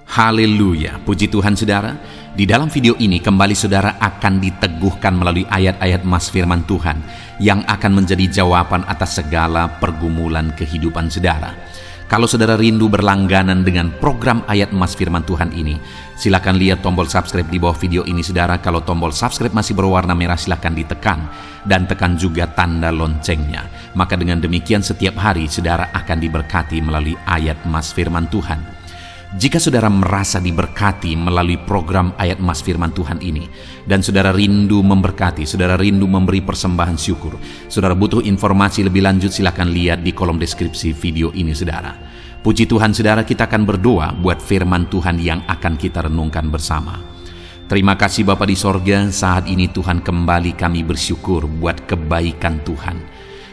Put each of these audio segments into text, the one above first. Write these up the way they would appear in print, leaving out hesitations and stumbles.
Haleluya, puji Tuhan saudara. Di dalam video ini kembali saudara akan diteguhkan melalui ayat-ayat mas firman Tuhan yang akan menjadi jawaban atas segala pergumulan kehidupan saudara. Kalau saudara rindu berlangganan dengan program ayat mas firman Tuhan ini, silakan lihat tombol subscribe di bawah video ini saudara. Kalau tombol subscribe masih berwarna merah, silakan ditekan dan tekan juga tanda loncengnya. Maka dengan demikian setiap hari saudara akan diberkati melalui ayat mas firman Tuhan. Jika saudara merasa diberkati melalui program ayat mas firman Tuhan ini, dan saudara rindu memberkati, saudara rindu memberi persembahan syukur, saudara butuh informasi lebih lanjut, silakan lihat di kolom deskripsi video ini saudara. Puji Tuhan saudara, kita akan berdoa buat firman Tuhan yang akan kita renungkan bersama. Terima kasih Bapa di sorga, saat ini Tuhan kembali kami bersyukur buat kebaikan Tuhan,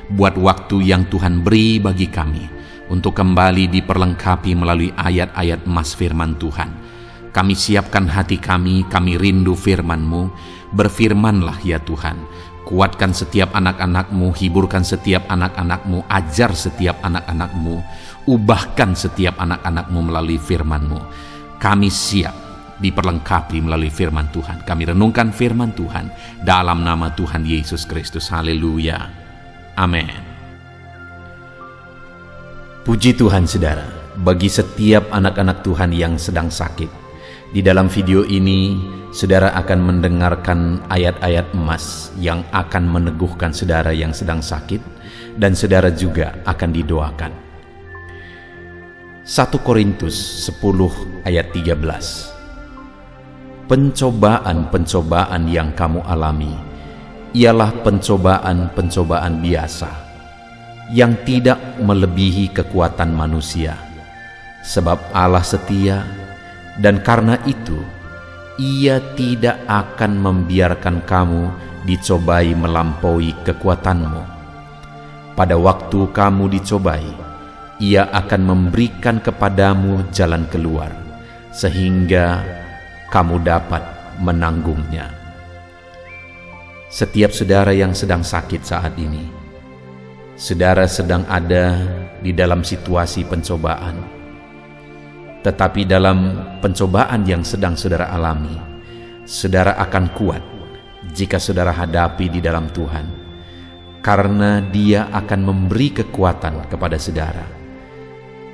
buat waktu yang Tuhan beri bagi kami untuk kembali diperlengkapi melalui ayat-ayat mas firman Tuhan. Kami siapkan hati kami rindu firman-Mu. Berfirmanlah ya Tuhan, kuatkan setiap anak-anak-Mu, hiburkan setiap anak-anak-Mu, ajar setiap anak-anak-Mu, ubahkan setiap anak-anak-Mu melalui firman-Mu. Kami siap diperlengkapi melalui firman Tuhan. Kami renungkan firman Tuhan dalam nama Tuhan Yesus Kristus. Haleluya. Amin. Puji Tuhan saudara, bagi setiap anak-anak Tuhan yang sedang sakit, di dalam video ini saudara akan mendengarkan ayat-ayat emas yang akan meneguhkan saudara yang sedang sakit, dan saudara juga akan didoakan. 1 Korintus 10 ayat 13. Pencobaan-pencobaan yang kamu alami ialah pencobaan-pencobaan biasa, yang tidak melebihi kekuatan manusia, sebab Allah setia, dan karena itu Ia tidak akan membiarkan kamu dicobai melampaui kekuatanmu. Pada waktu kamu dicobai, Ia akan memberikan kepadamu jalan keluar, sehingga kamu dapat menanggungnya. Setiap saudara yang sedang sakit saat ini, saudara sedang ada di dalam situasi pencobaan. Tetapi dalam pencobaan yang sedang saudara alami, saudara akan kuat jika saudara hadapi di dalam Tuhan, karena Dia akan memberi kekuatan kepada saudara.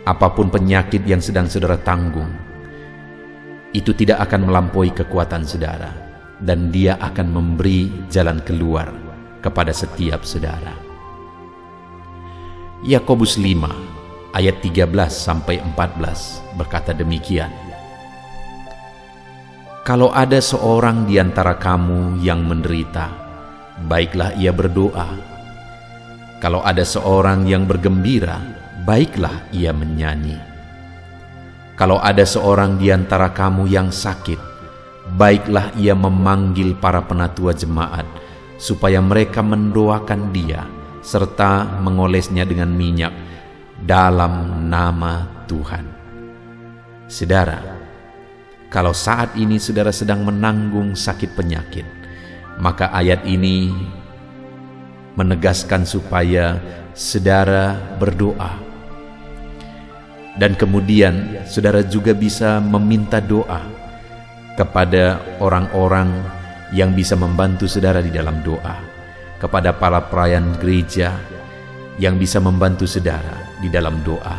Apapun penyakit yang sedang saudara tanggung, itu tidak akan melampaui kekuatan saudara, dan Dia akan memberi jalan keluar kepada setiap saudara. Yakobus 5 ayat 13-14 berkata demikian. Kalau ada seorang di antara kamu yang menderita, baiklah ia berdoa. Kalau ada seorang yang bergembira, baiklah ia menyanyi. Kalau ada seorang di antara kamu yang sakit, baiklah ia memanggil para penatua jemaat, supaya mereka mendoakan dia, serta mengolesnya dengan minyak dalam nama Tuhan. Saudara, kalau saat ini saudara sedang menanggung sakit penyakit, maka ayat ini menegaskan supaya saudara berdoa. Dan kemudian saudara juga bisa meminta doa kepada orang-orang yang bisa membantu saudara di dalam doa, kepada para pelayan gereja yang bisa membantu saudara di dalam doa.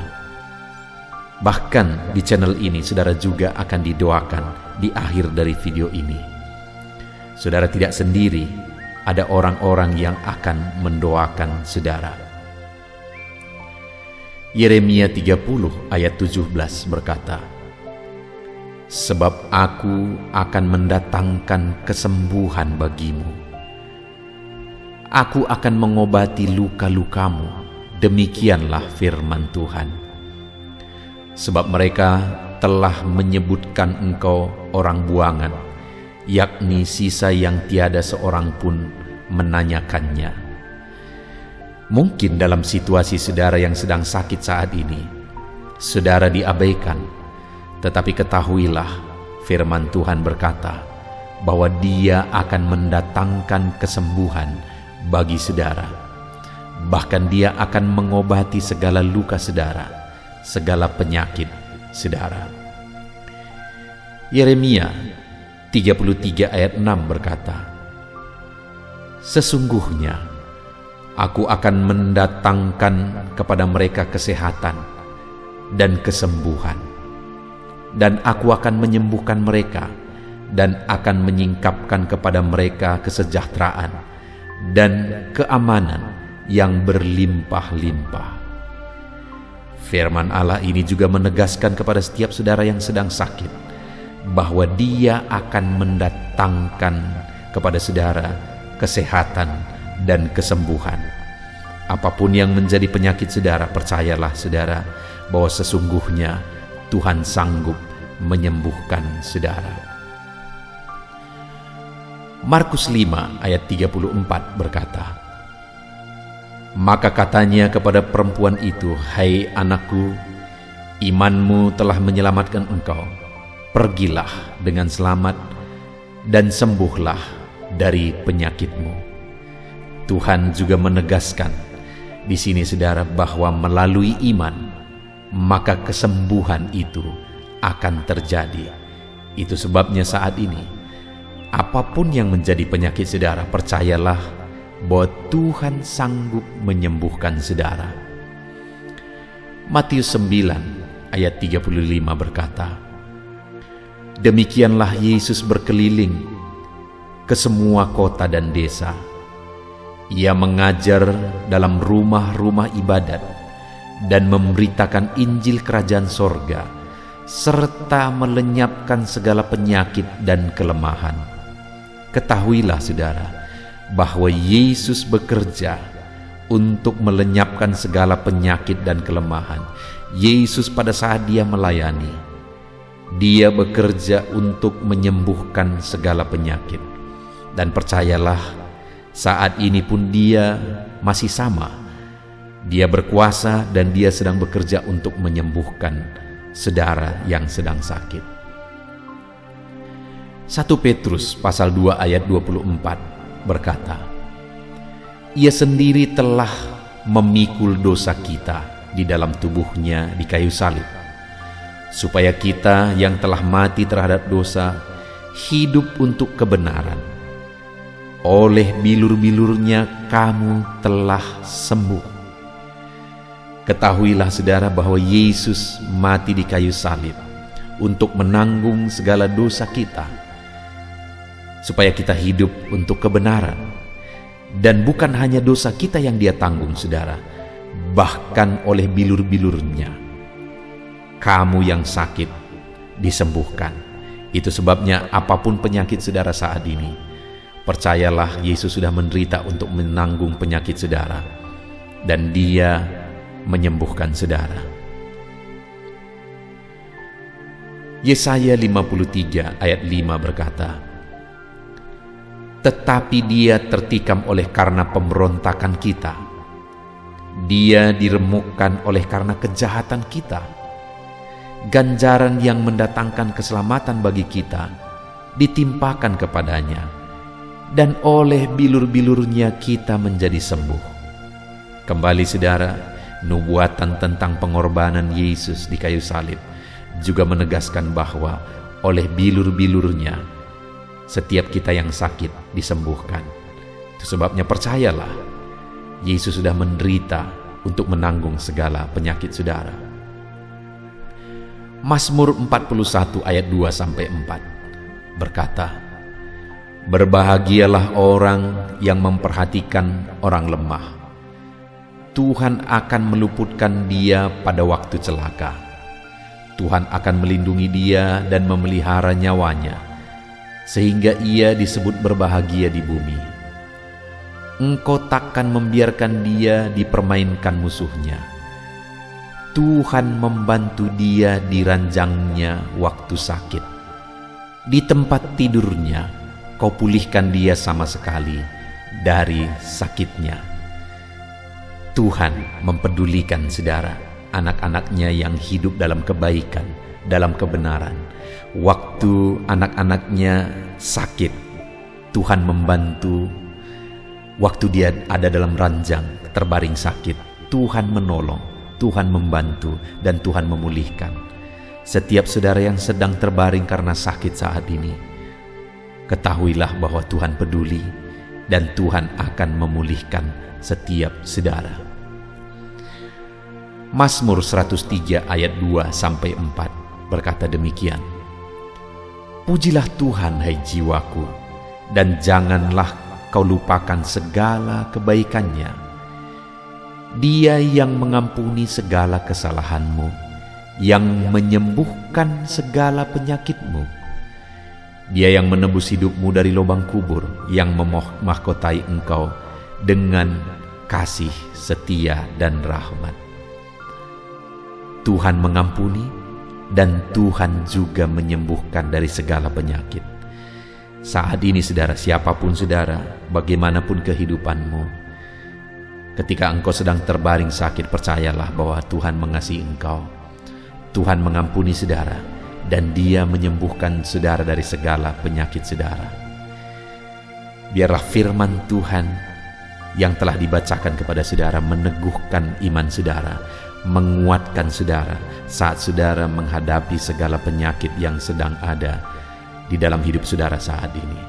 Bahkan di channel ini saudara juga akan didoakan di akhir dari video ini. Saudara tidak sendiri, ada orang-orang yang akan mendoakan saudara. Yeremia 30 ayat 17 berkata, sebab aku akan mendatangkan kesembuhan bagimu. Aku akan mengobati luka-lukamu, demikianlah firman Tuhan. Sebab mereka telah menyebutkan engkau orang buangan, yakni sisa yang tiada seorang pun menanyakannya. Mungkin dalam situasi saudara yang sedang sakit saat ini, saudara diabaikan, tetapi ketahuilah firman Tuhan berkata bahwa Dia akan mendatangkan kesembuhan bagi saudara. Bahkan Dia akan mengobati segala luka saudara, segala penyakit saudara. Yeremia 33 ayat 6 berkata, "Sesungguhnya Aku akan mendatangkan kepada mereka kesehatan dan kesembuhan, dan Aku akan menyembuhkan mereka dan akan menyingkapkan kepada mereka kesejahteraan dan keamanan yang berlimpah-limpah." Firman Allah ini juga menegaskan kepada setiap saudara yang sedang sakit bahwa Dia akan mendatangkan kepada saudara kesehatan dan kesembuhan. Apapun yang menjadi penyakit saudara, percayalah saudara bahwa sesungguhnya Tuhan sanggup menyembuhkan saudara. Markus 5 ayat 34 berkata, "Maka katanya kepada perempuan itu, 'Hai anakku, imanmu telah menyelamatkan engkau. Pergilah dengan selamat dan sembuhlah dari penyakitmu.'" Tuhan juga menegaskan di sini saudara bahwa melalui iman maka kesembuhan itu akan terjadi. Itu sebabnya saat ini apapun yang menjadi penyakit saudara, percayalah bahwa Tuhan sanggup menyembuhkan saudara. Matius 9 ayat 35 berkata, "Demikianlah Yesus berkeliling ke semua kota dan desa. Ia mengajar dalam rumah-rumah ibadat dan memberitakan Injil Kerajaan Sorga, serta melenyapkan segala penyakit dan kelemahan." Ketahuilah saudara, bahwa Yesus bekerja untuk melenyapkan segala penyakit dan kelemahan. Yesus pada saat Dia melayani, Dia bekerja untuk menyembuhkan segala penyakit. Dan percayalah, saat ini pun Dia masih sama. Dia berkuasa dan Dia sedang bekerja untuk menyembuhkan saudara yang sedang sakit. 1 Petrus pasal 2 ayat 24 berkata, "Ia sendiri telah memikul dosa kita di dalam tubuhnya di kayu salib, supaya kita yang telah mati terhadap dosa hidup untuk kebenaran. Oleh bilur-bilurnya kamu telah sembuh." Ketahuilah saudara bahwa Yesus mati di kayu salib untuk menanggung segala dosa kita, supaya kita hidup untuk kebenaran. Dan bukan hanya dosa kita yang Dia tanggung saudara, bahkan oleh bilur-bilurnya kamu yang sakit disembuhkan. Itu sebabnya apapun penyakit saudara saat ini, percayalah Yesus sudah menderita untuk menanggung penyakit saudara, dan Dia menyembuhkan saudara. Yesaya 53 ayat 5 berkata, "Tetapi Dia tertikam oleh karena pemberontakan kita, Dia diremukkan oleh karena kejahatan kita. Ganjaran yang mendatangkan keselamatan bagi kita ditimpakan kepadanya, dan oleh bilur-bilurnya kita menjadi sembuh." Kembali saudara, nubuatan tentang pengorbanan Yesus di kayu salib juga menegaskan bahwa oleh bilur-bilurnya setiap kita yang sakit disembuhkan. Itu sebabnya percayalah, Yesus sudah menderita untuk menanggung segala penyakit saudara. Mazmur 41 ayat 2-4 berkata, "Berbahagialah orang yang memperhatikan orang lemah. Tuhan akan meluputkan dia pada waktu celaka. Tuhan akan melindungi dia dan memelihara nyawanya, sehingga ia disebut berbahagia di bumi. Engkau takkan membiarkan dia dipermainkan musuhnya. Tuhan membantu dia di ranjangnya waktu sakit. Di tempat tidurnya kau pulihkan dia sama sekali dari sakitnya." Tuhan mempedulikan saudara, anak-anaknya yang hidup dalam kebaikan, dalam kebenaran. Waktu anak-anaknya sakit, Tuhan membantu. Waktu dia ada dalam ranjang terbaring sakit, Tuhan menolong, Tuhan membantu, dan Tuhan memulihkan. Setiap saudara yang sedang terbaring karena sakit saat ini, ketahuilah bahwa Tuhan peduli dan Tuhan akan memulihkan setiap saudara. Mazmur 103 ayat 2-4 berkata demikian, "Pujilah Tuhan, hai jiwaku, dan janganlah kau lupakan segala kebaikannya. Dia yang mengampuni segala kesalahanmu, yang menyembuhkan segala penyakitmu. Dia yang menebus hidupmu dari lubang kubur, yang memahkotai engkau dengan kasih setia dan rahmat." Tuhan mengampuni dan Tuhan juga menyembuhkan dari segala penyakit. Saat ini saudara, siapapun saudara, bagaimanapun kehidupanmu, ketika engkau sedang terbaring sakit, percayalah bahwa Tuhan mengasihi engkau. Tuhan mengampuni saudara, dan Dia menyembuhkan saudara dari segala penyakit saudara. Biarlah firman Tuhan yang telah dibacakan kepada saudara meneguhkan iman saudara, menguatkan saudara saat saudara menghadapi segala penyakit yang sedang ada di dalam hidup saudara saat ini.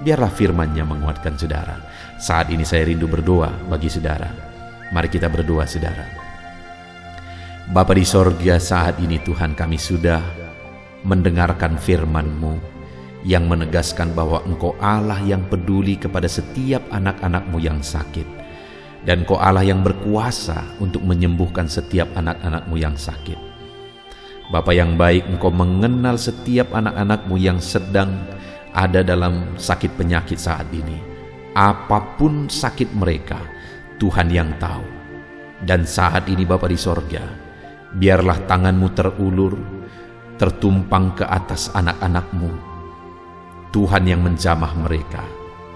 Biarlah firman-Nya menguatkan saudara. Saat ini saya rindu berdoa bagi saudara. Mari kita berdoa saudara. Bapa di sorga, saat ini Tuhan, kami sudah mendengarkan firman-Mu yang menegaskan bahwa Engkau Allah yang peduli kepada setiap anak-anak-Mu yang sakit, dan Engkau Allah yang berkuasa untuk menyembuhkan setiap anak-anak-Mu yang sakit. Bapa yang baik, Engkau mengenal setiap anak-anak-Mu yang sedang ada dalam sakit penyakit saat ini. Apapun sakit mereka, Tuhan yang tahu. Dan saat ini Bapa di sorga, biarlah tangan-Mu terulur, tertumpang ke atas anak-anak-Mu. Tuhan yang menjamah mereka,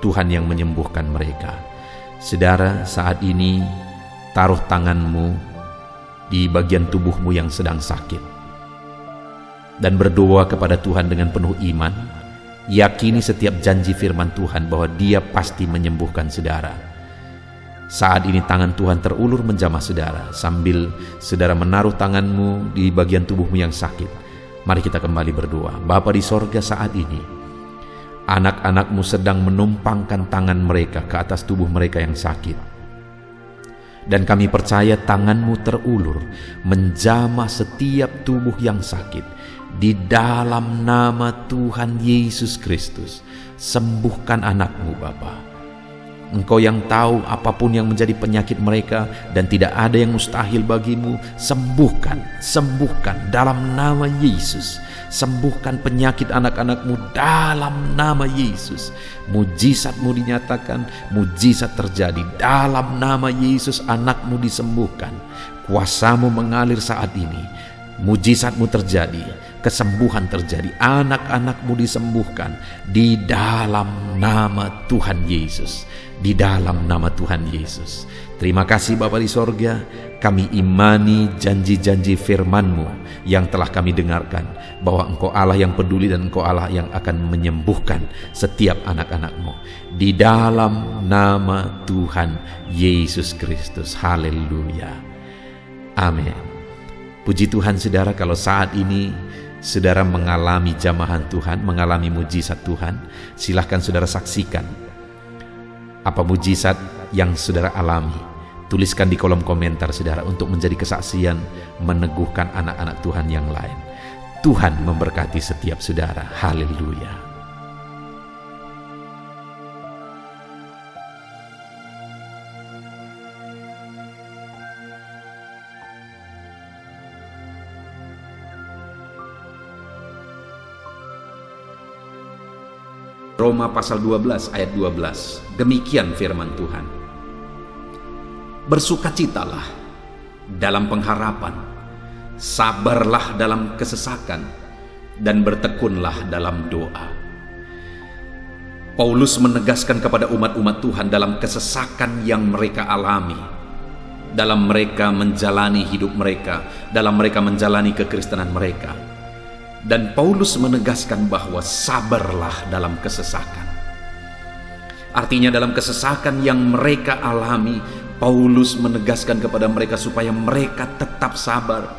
Tuhan yang menyembuhkan mereka. Saudara, saat ini taruh tangan-Mu di bagian tubuhmu yang sedang sakit, dan berdoa kepada Tuhan dengan penuh iman. Yakini setiap janji firman Tuhan bahwa Dia pasti menyembuhkan saudara. Saat ini tangan Tuhan terulur menjamah saudara. Sambil saudara menaruh tanganmu di bagian tubuhmu yang sakit, mari kita kembali berdoa. Bapa di sorga, saat ini anak-anak-Mu sedang menumpangkan tangan mereka ke atas tubuh mereka yang sakit. Dan kami percaya tangan-Mu terulur menjamah setiap tubuh yang sakit. Di dalam nama Tuhan Yesus Kristus, sembuhkan anak-Mu Bapa. Engkau yang tahu apapun yang menjadi penyakit mereka, dan tidak ada yang mustahil bagimu. Sembuhkan dalam nama Yesus. Sembuhkan penyakit anak-anak-Mu dalam nama Yesus. Mujizat-Mu dinyatakan, mujizat terjadi dalam nama Yesus. Anak-Mu disembuhkan, kuasa-Mu mengalir saat ini. Mujizat-Mu terjadi, kesembuhan terjadi, anak-anak-Mu disembuhkan di dalam nama Tuhan Yesus. Di dalam nama Tuhan Yesus. Terima kasih Bapa di sorga, kami imani janji-janji firman-Mu yang telah kami dengarkan, bahwa Engkau Allah yang peduli dan Engkau Allah yang akan menyembuhkan setiap anak-anak-Mu. Di dalam nama Tuhan Yesus Kristus. Haleluya. Amin. Puji Tuhan saudara, kalau saat ini saudara mengalami jamahan Tuhan, mengalami mujizat Tuhan, silahkan saudara saksikan apa mujizat yang saudara alami. Tuliskan di kolom komentar saudara untuk menjadi kesaksian meneguhkan anak-anak Tuhan yang lain. Tuhan memberkati setiap saudara. Haleluya. Roma pasal 12 ayat 12. Demikian firman Tuhan. Bersukacitalah dalam pengharapan, sabarlah dalam kesesakan, dan bertekunlah dalam doa. Paulus menegaskan kepada umat-umat Tuhan dalam kesesakan yang mereka alami, dalam mereka menjalani hidup mereka, dalam mereka menjalani kekristenan mereka. Dan Paulus menegaskan bahwa sabarlah dalam kesesakan. Artinya dalam kesesakan yang mereka alami, Paulus menegaskan kepada mereka supaya mereka tetap sabar.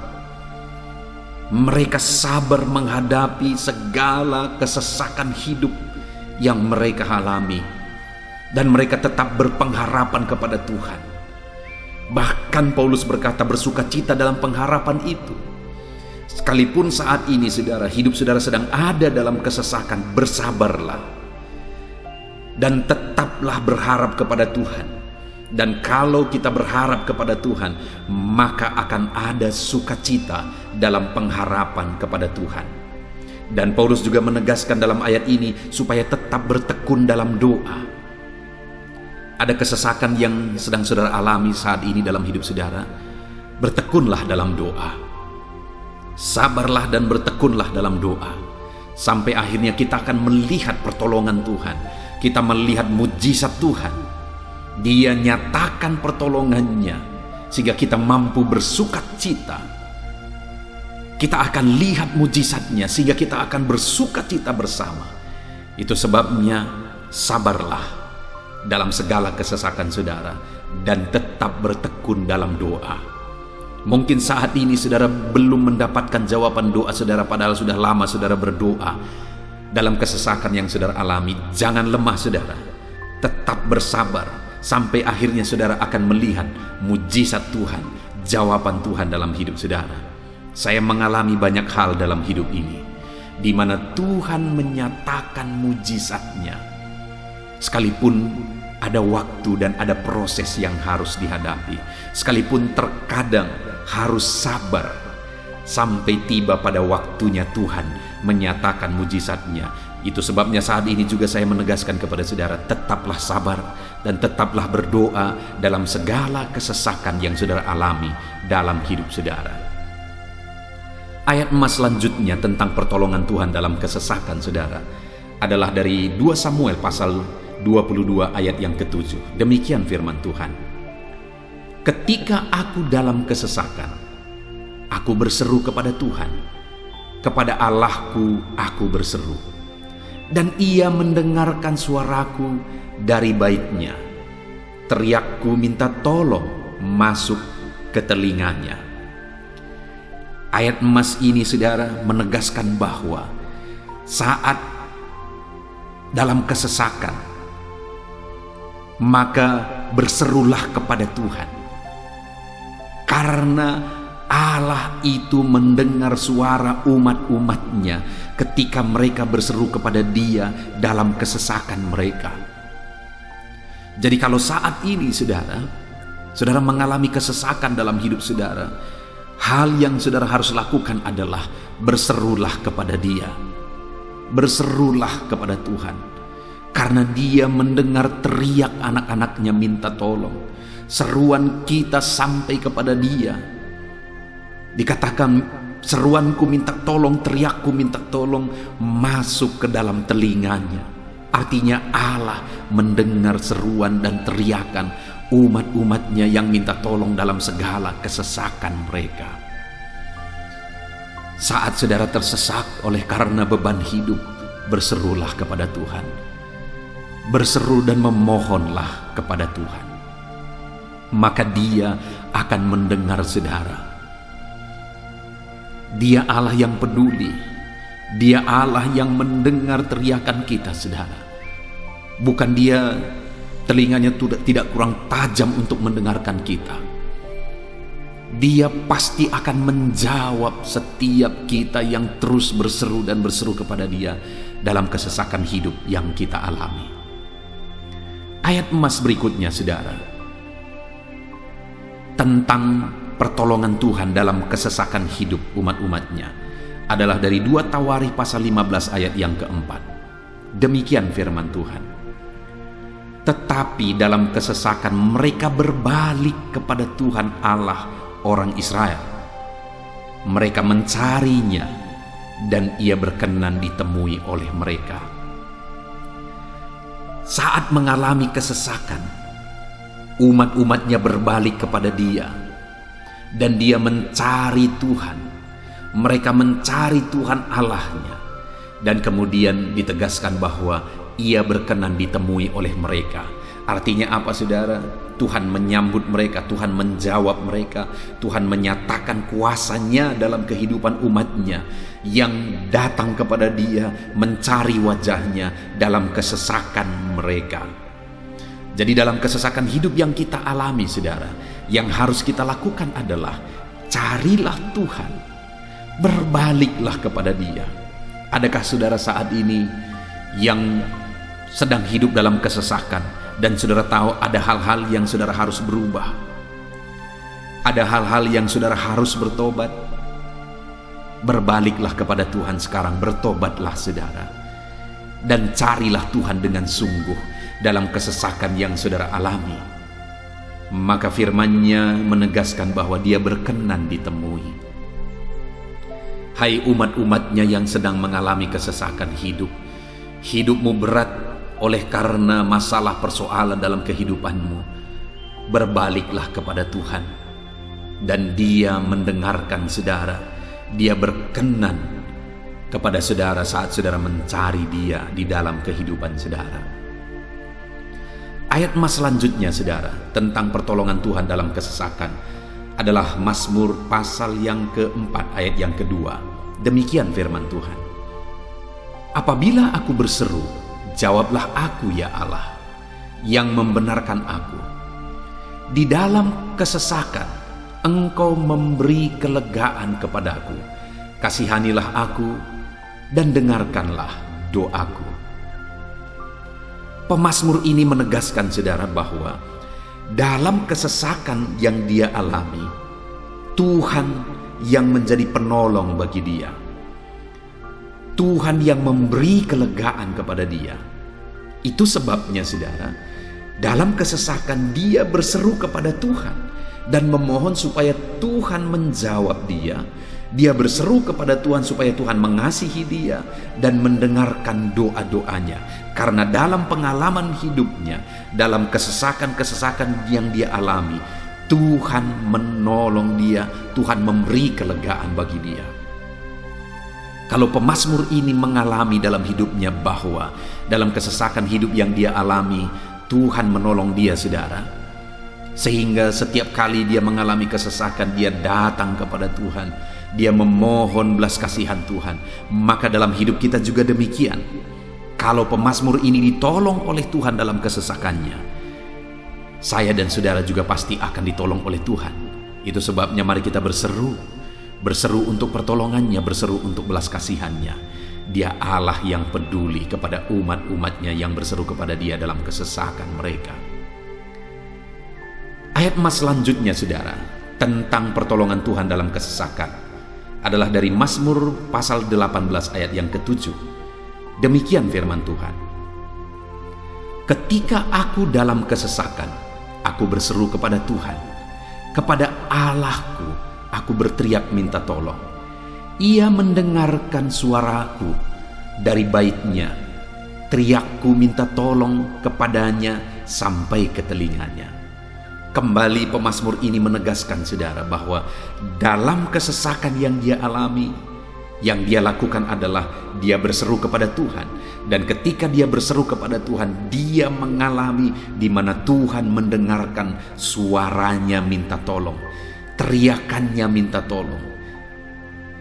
Mereka sabar menghadapi segala kesesakan hidup yang mereka alami, dan mereka tetap berpengharapan kepada Tuhan. Bahkan Paulus berkata bersukacita dalam pengharapan itu. Sekalipun saat ini saudara, hidup saudara sedang ada dalam kesesakan, bersabarlah dan tetaplah berharap kepada Tuhan. Dan kalau kita berharap kepada Tuhan, maka akan ada sukacita dalam pengharapan kepada Tuhan. Dan Paulus juga menegaskan dalam ayat ini supaya tetap bertekun dalam doa. Ada kesesakan yang sedang saudara alami saat ini dalam hidup saudara, bertekunlah dalam doa. Sabarlah dan bertekunlah dalam doa, sampai akhirnya kita akan melihat pertolongan Tuhan. Kita melihat mujizat Tuhan. Dia nyatakan pertolongannya sehingga kita mampu bersukacita. Kita akan lihat mujizatnya sehingga kita akan bersukacita bersama. Itu sebabnya sabarlah dalam segala kesesakan saudara dan tetap bertekun dalam doa. Mungkin saat ini saudara belum mendapatkan jawaban doa saudara, padahal sudah lama saudara berdoa dalam kesesakan yang saudara alami. Jangan lemah saudara, tetap bersabar sampai akhirnya saudara akan melihat mujizat Tuhan, jawaban Tuhan dalam hidup saudara. Saya mengalami banyak hal dalam hidup ini di mana Tuhan menyatakan mujizatnya, sekalipun ada waktu dan ada proses yang harus dihadapi, sekalipun terkadang harus sabar sampai tiba pada waktunya Tuhan menyatakan mujizatnya. Itu sebabnya saat ini juga saya menegaskan kepada saudara, tetaplah sabar dan tetaplah berdoa dalam segala kesesakan yang saudara alami dalam hidup saudara. Ayat emas selanjutnya tentang pertolongan Tuhan dalam kesesakan saudara adalah dari 2 Samuel pasal 22 ayat yang ke-7. Demikian firman Tuhan. Ketika aku dalam kesesakan, aku berseru kepada Tuhan, kepada Allahku aku berseru, dan Ia mendengarkan suaraku dari baitnya. Teriakku minta tolong masuk ke telinganya. Ayat emas ini saudara menegaskan bahwa saat dalam kesesakan, maka berserulah kepada Tuhan, karena Allah itu mendengar suara umat-umatnya ketika mereka berseru kepada Dia dalam kesesakan mereka. Jadi kalau saat ini saudara mengalami kesesakan dalam hidup saudara, hal yang saudara harus lakukan adalah berserulah kepada Dia. Berserulah kepada Tuhan, karena Dia mendengar teriak anak-anaknya minta tolong. Seruan kita sampai kepada Dia. Dikatakan seruanku minta tolong, teriakku minta tolong masuk ke dalam telinganya. Artinya Allah mendengar seruan dan teriakan umat-umatnya yang minta tolong dalam segala kesesakan mereka. Saat saudara tersesak oleh karena beban hidup, berserulah kepada Tuhan. Berseru dan memohonlah kepada Tuhan, maka Dia akan mendengar saudara. Dia Allah yang peduli. Dia Allah yang mendengar teriakan kita saudara. Bukan Dia telinganya tidak kurang tajam untuk mendengarkan kita. Dia pasti akan menjawab setiap kita yang terus berseru dan berseru kepada Dia dalam kesesakan hidup yang kita alami. Ayat emas berikutnya saudara, tentang pertolongan Tuhan dalam kesesakan hidup umat-umatnya, adalah dari 2 Tawarikh pasal 15 ayat yang ke-4. Demikian firman Tuhan. Tetapi dalam kesesakan mereka berbalik kepada Tuhan Allah orang Israel. Mereka mencarinya dan Ia berkenan ditemui oleh mereka. Saat mengalami kesesakan, umat-umatnya berbalik kepada Dia dan Dia mencari Tuhan. Mereka mencari Tuhan Allahnya, dan kemudian ditegaskan bahwa Ia berkenan ditemui oleh mereka. Artinya apa saudara? Tuhan menyambut mereka, Tuhan menjawab mereka, Tuhan menyatakan kuasanya dalam kehidupan umatnya yang datang kepada dia, mencari wajahnya dalam kesesakan mereka. Jadi dalam kesesakan hidup yang kita alami saudara, yang harus kita lakukan adalah carilah Tuhan, berbaliklah kepada dia. Adakah saudara saat ini yang sedang hidup dalam kesesakan dan saudara tahu ada hal-hal yang saudara harus berubah, ada hal-hal yang saudara harus bertobat? Berbaliklah kepada Tuhan sekarang, bertobatlah saudara, dan carilah Tuhan dengan sungguh dalam kesesakan yang saudara alami. Maka firman-Nya menegaskan bahwa dia berkenan ditemui. Hai umat-umatnya yang sedang mengalami kesesakan hidup, hidupmu berat oleh karena masalah persoalan dalam kehidupanmu, berbaliklah kepada Tuhan dan dia mendengarkan saudara. Dia berkenan kepada saudara saat saudara mencari dia di dalam kehidupan saudara. Ayat mas selanjutnya saudara tentang pertolongan Tuhan dalam kesesakan adalah Mazmur pasal yang keempat ayat yang kedua. Demikian firman Tuhan. Apabila aku berseru, jawablah aku ya Allah, yang membenarkan aku. Di dalam kesesakan Engkau memberi kelegaan kepadaku. Kasihanilah aku dan dengarkanlah doaku. Pemazmur ini menegaskan saudara bahwa dalam kesesakan yang dia alami, Tuhan yang menjadi penolong bagi dia. Tuhan yang memberi kelegaan kepada dia. Itu sebabnya saudara, dalam kesesakan dia berseru kepada Tuhan dan memohon supaya Tuhan menjawab dia. Dia berseru kepada Tuhan supaya Tuhan mengasihi dia dan mendengarkan doa-doanya. Karena dalam pengalaman hidupnya, dalam kesesakan-kesesakan yang dia alami, Tuhan menolong dia, Tuhan memberi kelegaan bagi dia. Kalau pemazmur ini mengalami dalam hidupnya bahwa dalam kesesakan hidup yang dia alami, Tuhan menolong dia saudara, sehingga setiap kali dia mengalami kesesakan, dia datang kepada Tuhan, dia memohon belas kasihan Tuhan. Maka dalam hidup kita juga demikian. Kalau pemazmur ini ditolong oleh Tuhan dalam kesesakannya, saya dan saudara juga pasti akan ditolong oleh Tuhan. Itu sebabnya mari kita berseru untuk pertolongannya, berseru untuk belas kasihannya. Dia Allah yang peduli kepada umat-umatnya yang berseru kepada dia dalam kesesakan mereka. Ayat mas selanjutnya saudara tentang pertolongan Tuhan dalam kesesakan adalah dari Mazmur pasal 18 ayat yang ke-7. Demikian firman Tuhan. Ketika aku dalam kesesakan, aku berseru kepada Tuhan, kepada Allahku aku berteriak minta tolong. Ia mendengarkan suaraku dari bait-Nya, teriakku minta tolong kepadanya sampai ke telinganya. Kembali pemazmur ini menegaskan saudara bahwa dalam kesesakan yang dia alami, yang dia lakukan adalah dia berseru kepada Tuhan. Dan ketika dia berseru kepada Tuhan, dia mengalami di mana Tuhan mendengarkan suaranya minta tolong, teriakannya minta tolong,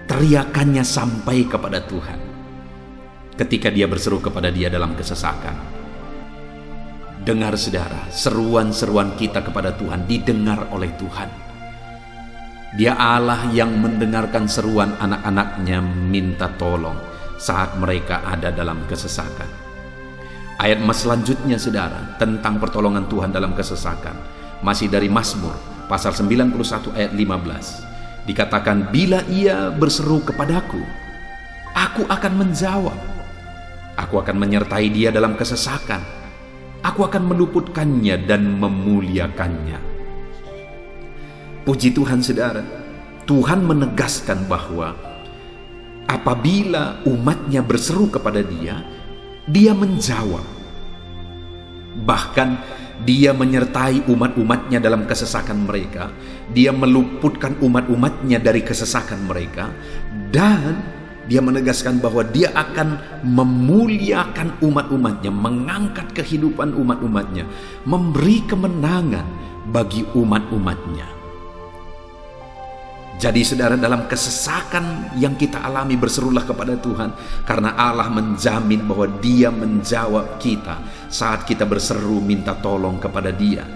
teriakannya sampai kepada Tuhan. Ketika dia berseru kepada dia dalam kesesakan, dengar saudara, seruan-seruan kita kepada Tuhan didengar oleh Tuhan. Dia Allah yang mendengarkan seruan anak-anaknya minta tolong saat mereka ada dalam kesesakan. Ayat mas selanjutnya saudara tentang pertolongan Tuhan dalam kesesakan masih dari Mazmur pasal 91 ayat 15. Dikatakan, bila ia berseru kepadaku, aku akan menjawab. Aku akan menyertai dia dalam kesesakan. Aku akan meluputkannya dan memuliakannya. Puji Tuhan saudara, Tuhan menegaskan bahwa apabila umatnya berseru kepada dia, dia menjawab. Bahkan dia menyertai umat-umatnya dalam kesesakan mereka. Dia meluputkan umat-umatnya dari kesesakan mereka. Dan Dia menegaskan bahwa dia akan memuliakan umat-umatnya, mengangkat kehidupan umat-umatnya, memberi kemenangan bagi umat-umatnya. Jadi saudara, dalam kesesakan yang kita alami, berserulah kepada Tuhan, karena Allah menjamin bahwa Dia menjawab kita saat kita berseru minta tolong kepada Dia.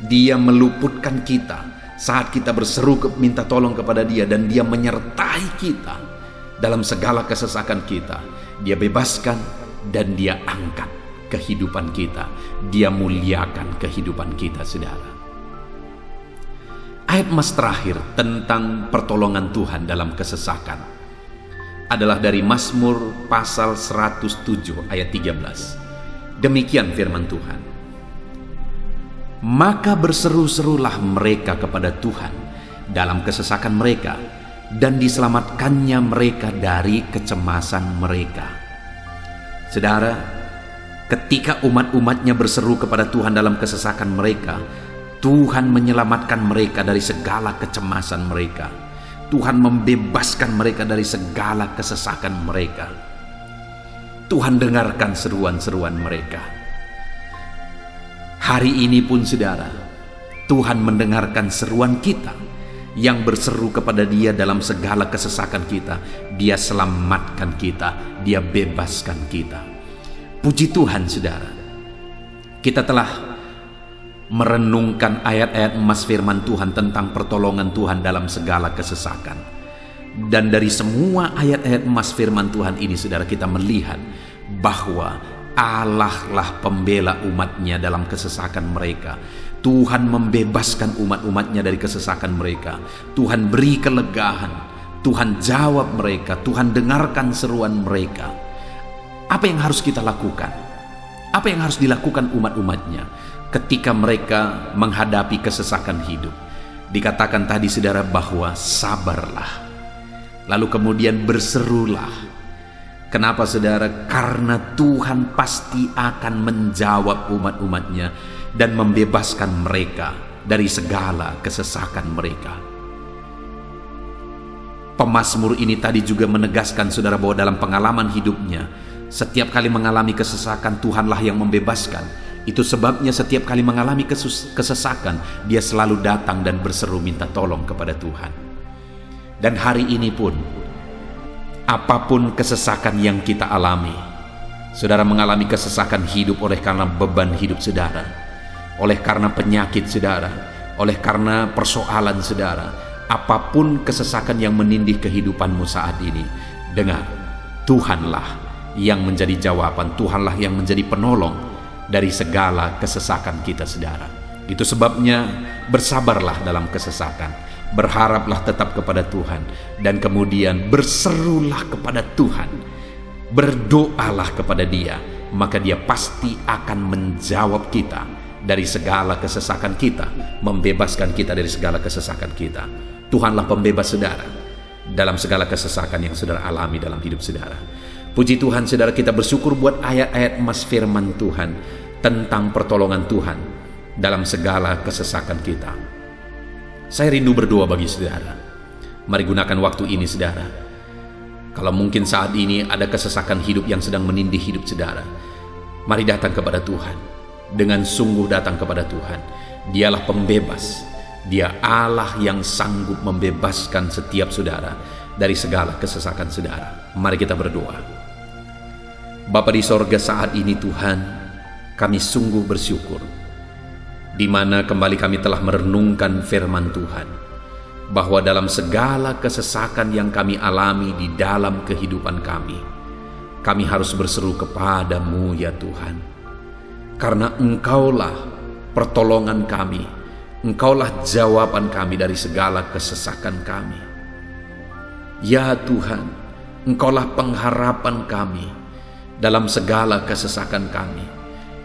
Dia meluputkan kita saat kita berseru minta tolong kepada Dia, dan Dia menyertai kita dalam segala kesesakan kita. Dia bebaskan dan Dia angkat kehidupan kita. Dia muliakan kehidupan kita, saudara. Ayat mas terakhir tentang pertolongan Tuhan dalam kesesakan adalah dari Mazmur pasal 107 ayat 13. Demikian firman Tuhan. Maka berseru-serulah mereka kepada Tuhan dalam kesesakan mereka, dan diselamatkannya mereka dari kecemasan mereka. Saudara, ketika umat-umatnya berseru kepada Tuhan dalam kesesakan mereka, Tuhan menyelamatkan mereka dari segala kecemasan mereka. Tuhan membebaskan mereka dari segala kesesakan mereka. Tuhan dengarkan seruan-seruan mereka. Hari ini pun saudara, Tuhan mendengarkan seruan kita yang berseru kepada Dia dalam segala kesesakan kita. Dia selamatkan kita, Dia bebaskan kita. Puji Tuhan saudara, kita telah merenungkan ayat-ayat emas firman Tuhan tentang pertolongan Tuhan dalam segala kesesakan. Dan dari semua ayat-ayat emas firman Tuhan ini saudara, kita melihat bahwa Allah lah pembela umatnya dalam kesesakan mereka. Tuhan membebaskan umat-umatnya dari kesesakan mereka. Tuhan beri kelegaan, Tuhan jawab mereka, Tuhan dengarkan seruan mereka. Apa yang harus kita lakukan? Apa yang harus dilakukan umat-umatnya ketika mereka menghadapi kesesakan hidup? Dikatakan tadi saudara bahwa sabarlah, lalu kemudian berserulah. Kenapa saudara? Karena Tuhan pasti akan menjawab umat-umatnya dan membebaskan mereka dari segala kesesakan mereka. Pemazmur ini tadi juga menegaskan saudara bahwa dalam pengalaman hidupnya, setiap kali mengalami kesesakan, Tuhanlah yang membebaskan. Itu sebabnya setiap kali mengalami kesesakan, dia selalu datang dan berseru minta tolong kepada Tuhan. Dan hari ini pun, apapun kesesakan yang kita alami, saudara mengalami kesesakan hidup oleh karena beban hidup saudara, oleh karena penyakit saudara, oleh karena persoalan saudara, apapun kesesakan yang menindih kehidupanmu saat ini, dengar, Tuhanlah yang menjadi jawaban, Tuhanlah yang menjadi penolong dari segala kesesakan kita saudara. Itu sebabnya bersabarlah dalam kesesakan, berharaplah tetap kepada Tuhan, dan kemudian berserulah kepada Tuhan, berdoalah kepada Dia, maka Dia pasti akan menjawab kita dari segala kesesakan kita, membebaskan kita dari segala kesesakan kita. Tuhanlah pembebas saudara dalam segala kesesakan yang saudara alami dalam hidup saudara. Puji Tuhan saudara, kita bersyukur buat ayat-ayat emas firman Tuhan tentang pertolongan Tuhan dalam segala kesesakan kita. Saya rindu berdoa bagi saudara. Mari gunakan waktu ini saudara. Kalau mungkin saat ini ada kesesakan hidup yang sedang menindih hidup saudara, mari datang kepada Tuhan. Dengan sungguh datang kepada Tuhan. Dialah pembebas. Dia Allah yang sanggup membebaskan setiap saudara dari segala kesesakan saudara. Mari kita berdoa. Bapa di sorga, saat ini Tuhan, kami sungguh bersyukur di mana kembali kami telah merenungkan firman Tuhan, bahwa dalam segala kesesakan yang kami alami di dalam kehidupan kami harus berseru kepadamu ya Tuhan, karena Engkaulah pertolongan kami, Engkaulah jawaban kami dari segala kesesakan kami. Ya Tuhan, Engkaulah pengharapan kami dalam segala kesesakan kami.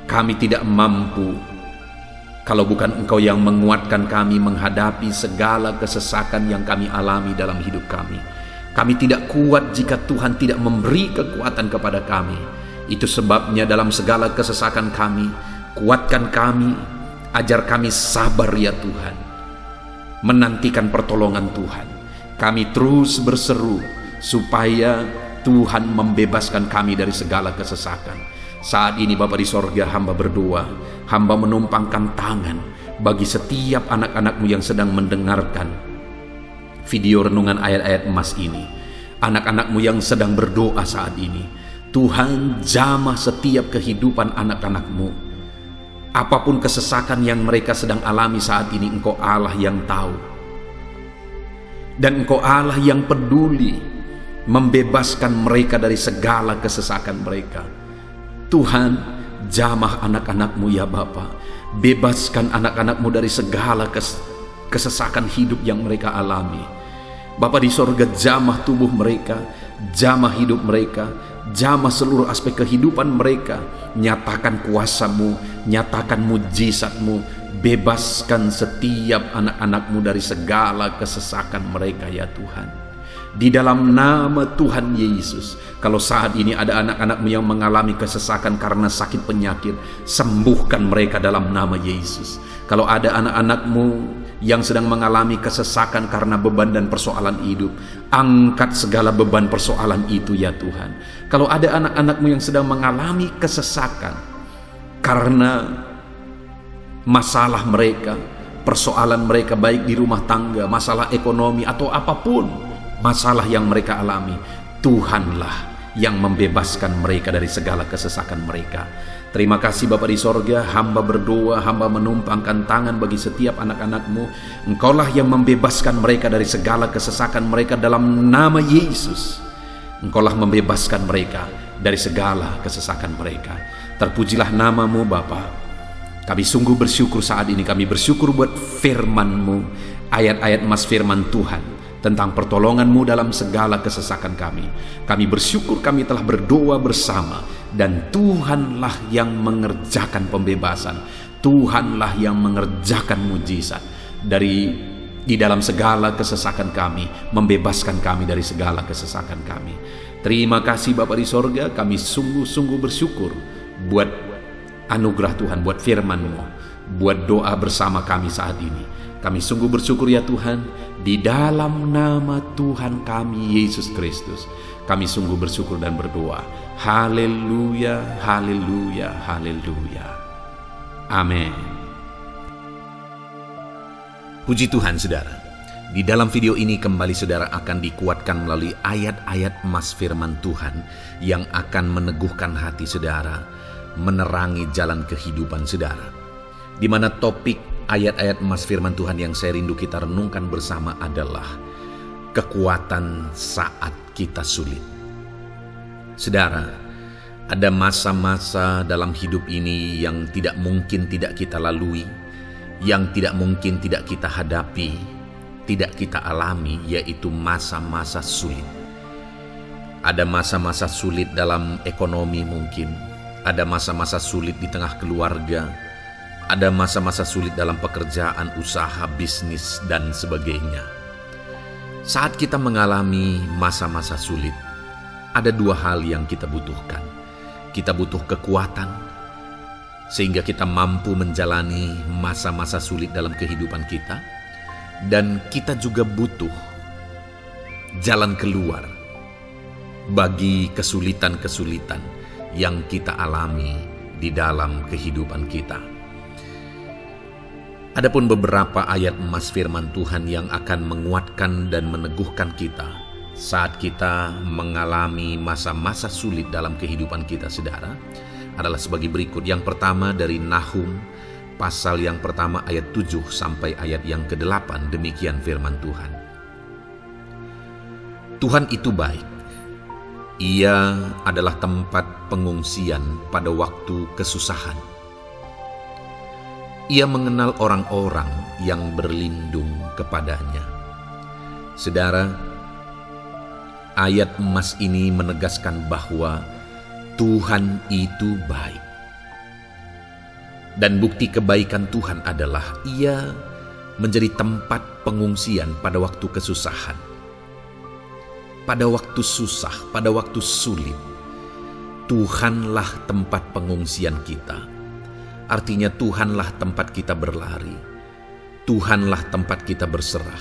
Kami tidak mampu kalau bukan Engkau yang menguatkan kami menghadapi segala kesesakan yang kami alami dalam hidup kami. Kami tidak kuat jika Tuhan tidak memberi kekuatan kepada kami. Itu sebabnya dalam segala kesesakan kami, kuatkan kami, ajar kami sabar ya Tuhan, menantikan pertolongan Tuhan. Kami terus berseru supaya Tuhan membebaskan kami dari segala kesesakan. Saat ini Bapa di sorga, hamba berdoa, hamba menumpangkan tangan bagi setiap anak-anak-Mu yang sedang mendengarkan video renungan ayat-ayat emas ini. Anak-anak-Mu yang sedang berdoa saat ini, Tuhan jamah setiap kehidupan anak-anak-Mu. Apapun kesesakan yang mereka sedang alami saat ini, Engkau Allah yang tahu. Dan Engkau Allah yang peduli membebaskan mereka dari segala kesesakan mereka. Tuhan, jamah anak-anak-Mu ya Bapa. Bebaskan anak-anak-Mu dari segala kesesakan hidup yang mereka alami. Bapa di sorga, jamah tubuh mereka, jamah hidup mereka, jamah seluruh aspek kehidupan mereka. Nyatakan kuasa-Mu, nyatakan mujizat-Mu. Bebaskan setiap anak-anak-Mu dari segala kesesakan mereka ya Tuhan. Di dalam nama Tuhan Yesus, kalau saat ini ada anak-anak-Mu yang mengalami kesesakan karena sakit penyakit, sembuhkan mereka dalam nama Yesus. Kalau ada anak-anak-Mu yang sedang mengalami kesesakan karena beban dan persoalan hidup, angkat segala beban persoalan itu ya Tuhan. Kalau ada anak-anak-Mu yang sedang mengalami kesesakan karena masalah mereka, persoalan mereka baik di rumah tangga, masalah ekonomi atau apapun masalah yang mereka alami, Tuhanlah yang membebaskan mereka dari segala kesesakan mereka. Terima kasih Bapa di sorga, hamba berdoa, hamba menumpangkan tangan bagi setiap anak-anak-Mu. Engkaulah yang membebaskan mereka dari segala kesesakan mereka dalam nama Yesus. Engkaulah membebaskan mereka dari segala kesesakan mereka. Terpujilah nama-Mu Bapa. Kami sungguh bersyukur saat ini, kami bersyukur buat firman-Mu, ayat-ayat emas firman Tuhan tentang pertolongan-Mu dalam segala kesesakan kami. Kami bersyukur kami telah berdoa bersama, dan Tuhanlah yang mengerjakan pembebasan. Tuhanlah yang mengerjakan mujizat di dalam segala kesesakan kami, membebaskan kami dari segala kesesakan kami. Terima kasih Bapa di sorga, kami sungguh-sungguh bersyukur buat anugerah Tuhan, buat firman-Mu, buat doa bersama kami saat ini. Kami sungguh bersyukur ya Tuhan, di dalam nama Tuhan kami Yesus Kristus, kami sungguh bersyukur dan berdoa. Haleluya, haleluya, haleluya. Amin. Puji Tuhan saudara, di dalam video ini kembali saudara akan dikuatkan melalui ayat-ayat emas firman Tuhan yang akan meneguhkan hati saudara, menerangi jalan kehidupan saudara. Di mana topik ayat-ayat emas firman Tuhan yang saya rindu kita renungkan bersama adalah kekuatan saat kita sulit. Saudara, ada masa-masa dalam hidup ini yang tidak mungkin tidak kita lalui, yang tidak mungkin tidak kita hadapi, tidak kita alami, yaitu masa-masa sulit. Ada masa-masa sulit dalam ekonomi mungkin, ada masa-masa sulit di tengah keluarga, ada masa-masa sulit dalam pekerjaan, usaha, bisnis, dan sebagainya. Saat kita mengalami masa-masa sulit, ada dua hal yang kita butuhkan. Kita butuh kekuatan, sehingga kita mampu menjalani masa-masa sulit dalam kehidupan kita. Dan kita juga butuh jalan keluar bagi kesulitan-kesulitan yang kita alami di dalam kehidupan kita. Adapun beberapa ayat emas firman Tuhan yang akan menguatkan dan meneguhkan kita saat kita mengalami masa-masa sulit dalam kehidupan kita, saudara, adalah sebagai berikut. Yang pertama dari Nahum, pasal yang pertama ayat 7 sampai ayat yang ke-8, demikian firman Tuhan. Tuhan itu baik. Ia adalah tempat pengungsian pada waktu kesusahan. Ia mengenal orang-orang yang berlindung kepadanya. Saudara, ayat emas ini menegaskan bahwa Tuhan itu baik. Dan bukti kebaikan Tuhan adalah Ia menjadi tempat pengungsian pada waktu kesusahan. Pada waktu susah, pada waktu sulit, Tuhanlah tempat pengungsian kita. Artinya Tuhanlah tempat kita berlari, Tuhanlah tempat kita berserah,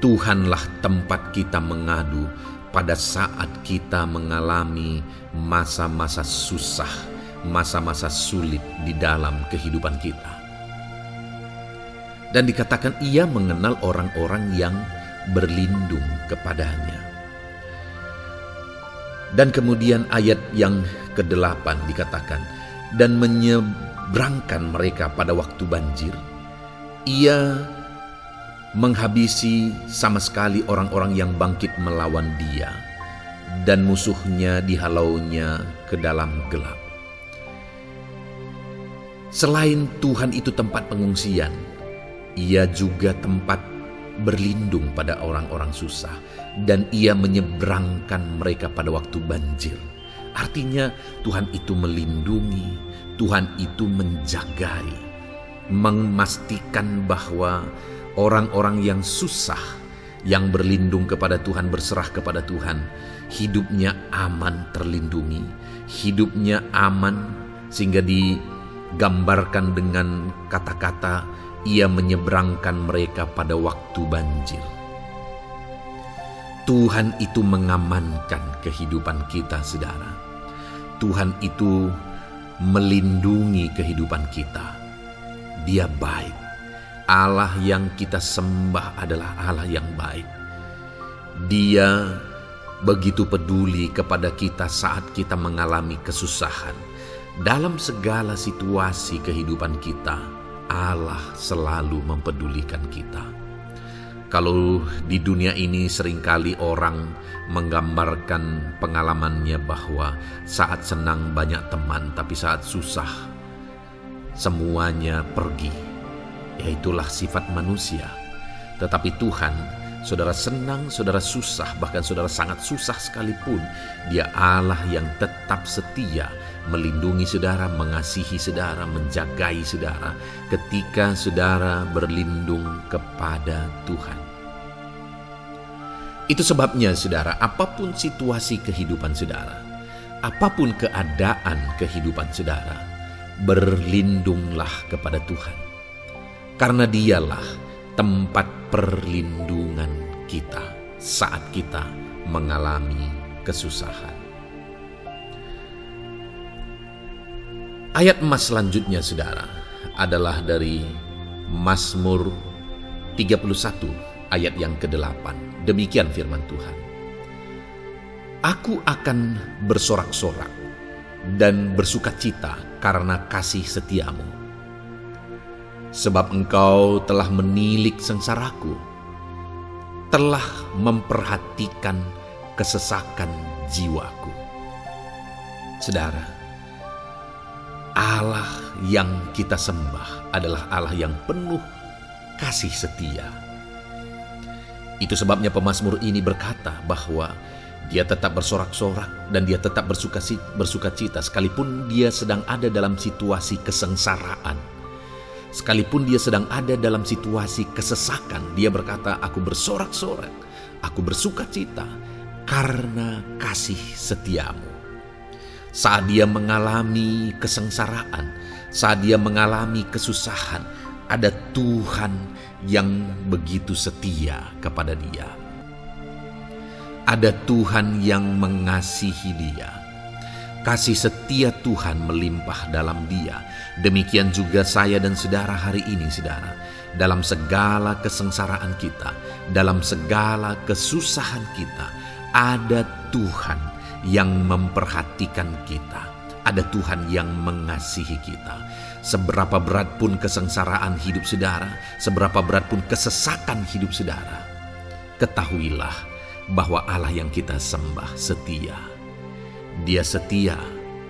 Tuhanlah tempat kita mengadu, pada saat kita mengalami masa-masa susah, masa-masa sulit di dalam kehidupan kita. Dan dikatakan ia mengenal orang-orang yang berlindung kepadanya. Dan kemudian ayat yang ke-8 dikatakan, dan menyeberangkan mereka pada waktu banjir. Ia menghabisi sama sekali orang-orang yang bangkit melawan dia, dan musuhnya dihalaunya ke dalam gelap. Selain Tuhan itu tempat pengungsian, ia juga tempat berlindung pada orang-orang susah, dan ia menyeberangkan mereka pada waktu banjir. Artinya Tuhan itu melindungi, Tuhan itu menjagai, memastikan bahwa orang-orang yang susah, yang berlindung kepada Tuhan, berserah kepada Tuhan, hidupnya aman, terlindungi, hidupnya aman, sehingga digambarkan dengan kata-kata ia menyeberangkan mereka pada waktu banjir. Tuhan itu mengamankan kehidupan kita, saudara. Tuhan itu melindungi kehidupan kita. Dia baik. Allah yang kita sembah adalah Allah yang baik. Dia begitu peduli kepada kita saat kita mengalami kesusahan. Dalam segala situasi kehidupan kita, Allah selalu mempedulikan kita. Kalau di dunia ini seringkali orang menggambarkan pengalamannya bahwa saat senang banyak teman, tapi saat susah semuanya pergi. Ya, itulah sifat manusia. Tetapi Tuhan, saudara senang, saudara susah, bahkan saudara sangat susah sekalipun, Dia Allah yang tetap setia, melindungi saudara, mengasihi saudara, menjagai saudara ketika saudara berlindung kepada Tuhan. Itu sebabnya saudara, apapun situasi kehidupan saudara, apapun keadaan kehidupan saudara, berlindunglah kepada Tuhan. Karena Dialah tempat perlindungan kita saat kita mengalami kesusahan. Ayat emas selanjutnya saudara adalah dari Mazmur 31 ayat yang ke-8. Demikian firman Tuhan. Aku akan bersorak-sorak dan bersukacita karena kasih setiamu. Sebab engkau telah menilik sengsaraku, telah memperhatikan kesesakan jiwaku. Saudara, Allah yang kita sembah adalah Allah yang penuh kasih setia. Itu sebabnya pemazmur ini berkata bahwa dia tetap bersorak-sorak dan dia tetap bersukacita sekalipun dia sedang ada dalam situasi kesengsaraan. Sekalipun dia sedang ada dalam situasi kesesakan, dia berkata, aku bersorak-sorak, aku bersukacita karena kasih setiamu. Saat dia mengalami kesengsaraan, saat dia mengalami kesusahan, ada Tuhan yang begitu setia kepada dia. Ada Tuhan yang mengasihi dia. Kasih setia Tuhan melimpah dalam dia. Demikian juga saya dan saudara hari ini, saudara. Dalam segala kesengsaraan kita, dalam segala kesusahan kita, ada Tuhan yang memperhatikan kita. Ada Tuhan yang mengasihi kita. Seberapa berat pun kesengsaraan hidup saudara, seberapa berat pun kesesakan hidup saudara, ketahuilah bahwa Allah yang kita sembah setia. Dia setia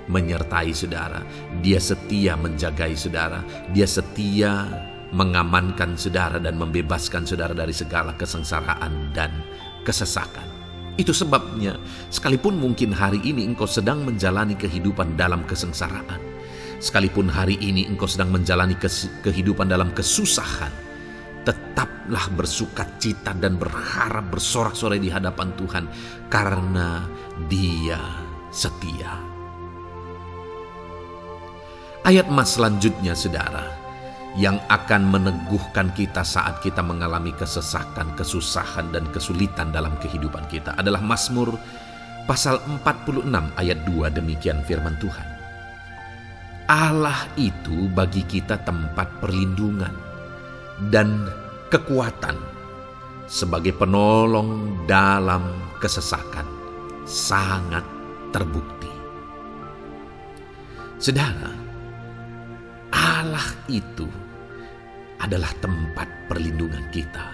menyertai saudara, dia setia menjagai saudara, dia setia mengamankan saudara dan membebaskan saudara dari segala kesengsaraan dan kesesakan. Itu sebabnya sekalipun mungkin hari ini engkau sedang menjalani kehidupan dalam kesengsaraan, sekalipun hari ini engkau sedang menjalani kehidupan dalam kesusahan, tetaplah bersukacita dan berharap bersorak-sorai di hadapan Tuhan karena Dia setia. Ayat emas selanjutnya saudara yang akan meneguhkan kita saat kita mengalami kesesakan, kesusahan, dan kesulitan dalam kehidupan kita adalah Mazmur pasal 46 ayat 2. Demikian firman Tuhan. Allah itu bagi kita tempat perlindungan dan kekuatan sebagai penolong dalam kesesakan, sangat terbukti. Saudara, Allah itu adalah tempat perlindungan kita.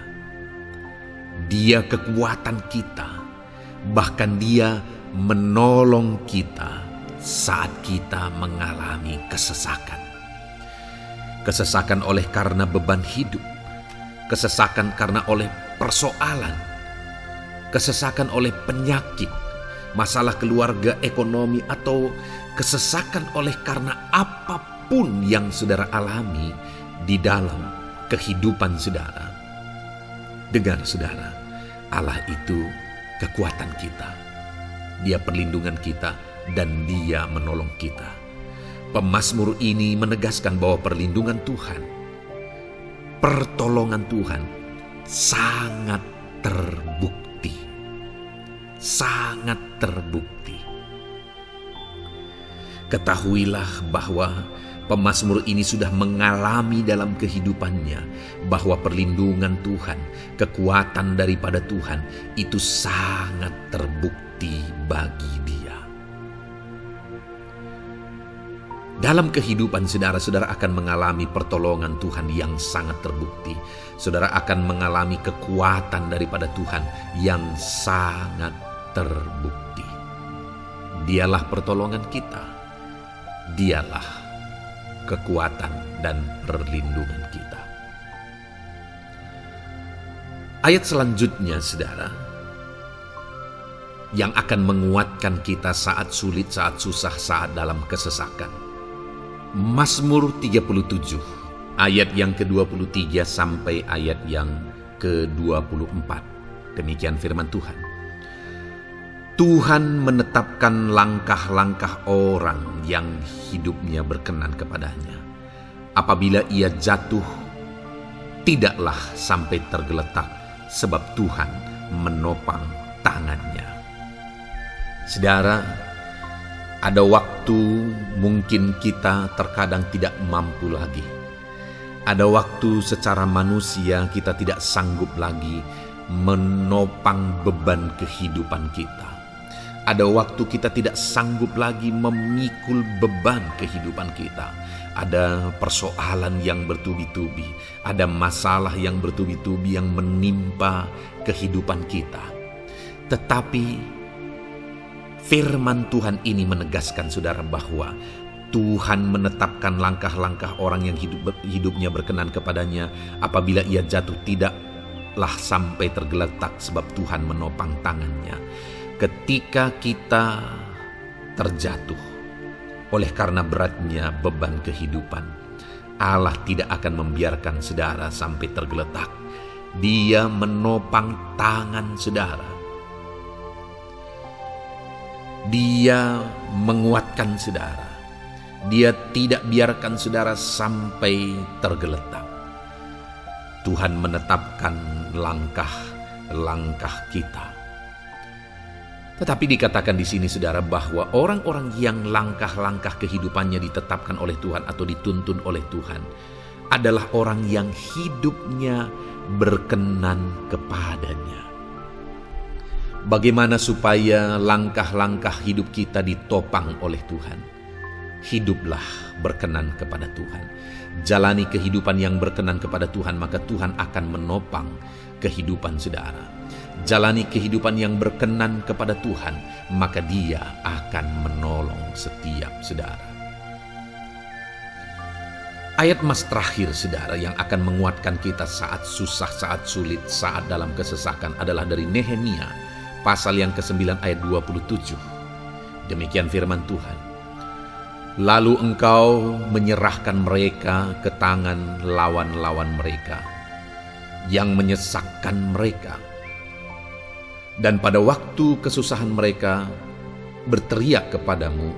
Dia kekuatan kita, bahkan Dia menolong kita saat kita mengalami kesesakan. Kesesakan oleh karena beban hidup, kesesakan karena oleh persoalan, kesesakan oleh penyakit, masalah keluarga, ekonomi, atau kesesakan oleh karena apapun yang saudara alami di dalam kehidupan saudara. Dengar saudara, Allah itu kekuatan kita. Dia perlindungan kita dan Dia menolong kita. Pemazmur ini menegaskan bahwa perlindungan Tuhan, pertolongan Tuhan sangat terbukti. Sangat terbukti. Ketahuilah bahwa pemazmur ini sudah mengalami dalam kehidupannya bahwa perlindungan Tuhan, kekuatan daripada Tuhan itu sangat terbukti bagi dia. Dalam kehidupan saudara akan mengalami pertolongan Tuhan yang sangat terbukti. Saudara akan mengalami kekuatan daripada Tuhan yang sangat terbukti. Dialah pertolongan kita. Dialah kekuatan dan perlindungan kita. Ayat selanjutnya saudara, yang akan menguatkan kita saat sulit, saat susah, saat dalam kesesakan. Mazmur 37 ayat yang ke-23 sampai ayat yang ke-24. Demikian firman Tuhan. Tuhan menetapkan langkah-langkah orang yang hidupnya berkenan kepadanya. Apabila ia jatuh, tidaklah sampai tergeletak, sebab Tuhan menopang tangannya. Saudara, ada waktu mungkin kita terkadang tidak mampu lagi. Ada waktu secara manusia kita tidak sanggup lagi menopang beban kehidupan kita. Ada waktu kita tidak sanggup lagi memikul beban kehidupan kita. Ada persoalan yang bertubi-tubi, ada masalah yang bertubi-tubi yang menimpa kehidupan kita. Tetapi firman Tuhan ini menegaskan saudara bahwa Tuhan menetapkan langkah-langkah orang yang hidupnya berkenan kepadanya. Apabila ia jatuh, tidaklah sampai tergeletak, sebab Tuhan menopang tangannya. Ketika kita terjatuh oleh karena beratnya beban kehidupan, Allah tidak akan membiarkan saudara sampai tergeletak. Dia menopang tangan saudara. Dia menguatkan saudara. Dia tidak biarkan saudara sampai tergeletak. Tuhan menetapkan langkah-langkah kita. Tetapi dikatakan di sini saudara bahwa orang-orang yang langkah-langkah kehidupannya ditetapkan oleh Tuhan atau dituntun oleh Tuhan adalah orang yang hidupnya berkenan kepadanya. Bagaimana supaya langkah-langkah hidup kita ditopang oleh Tuhan? Hiduplah berkenan kepada Tuhan. Jalani kehidupan yang berkenan kepada Tuhan, maka Tuhan akan menopang kehidupan saudara. Jalani kehidupan yang berkenan kepada Tuhan, maka Dia akan menolong setiap saudara. Ayat mas terakhir saudara yang akan menguatkan kita saat susah, saat sulit, saat dalam kesesakan adalah dari Nehemia pasal yang ke-9 ayat 27. Demikian firman Tuhan. Lalu engkau menyerahkan mereka ke tangan lawan-lawan mereka yang menyesakkan mereka. Dan pada waktu kesusahan mereka berteriak kepadamu,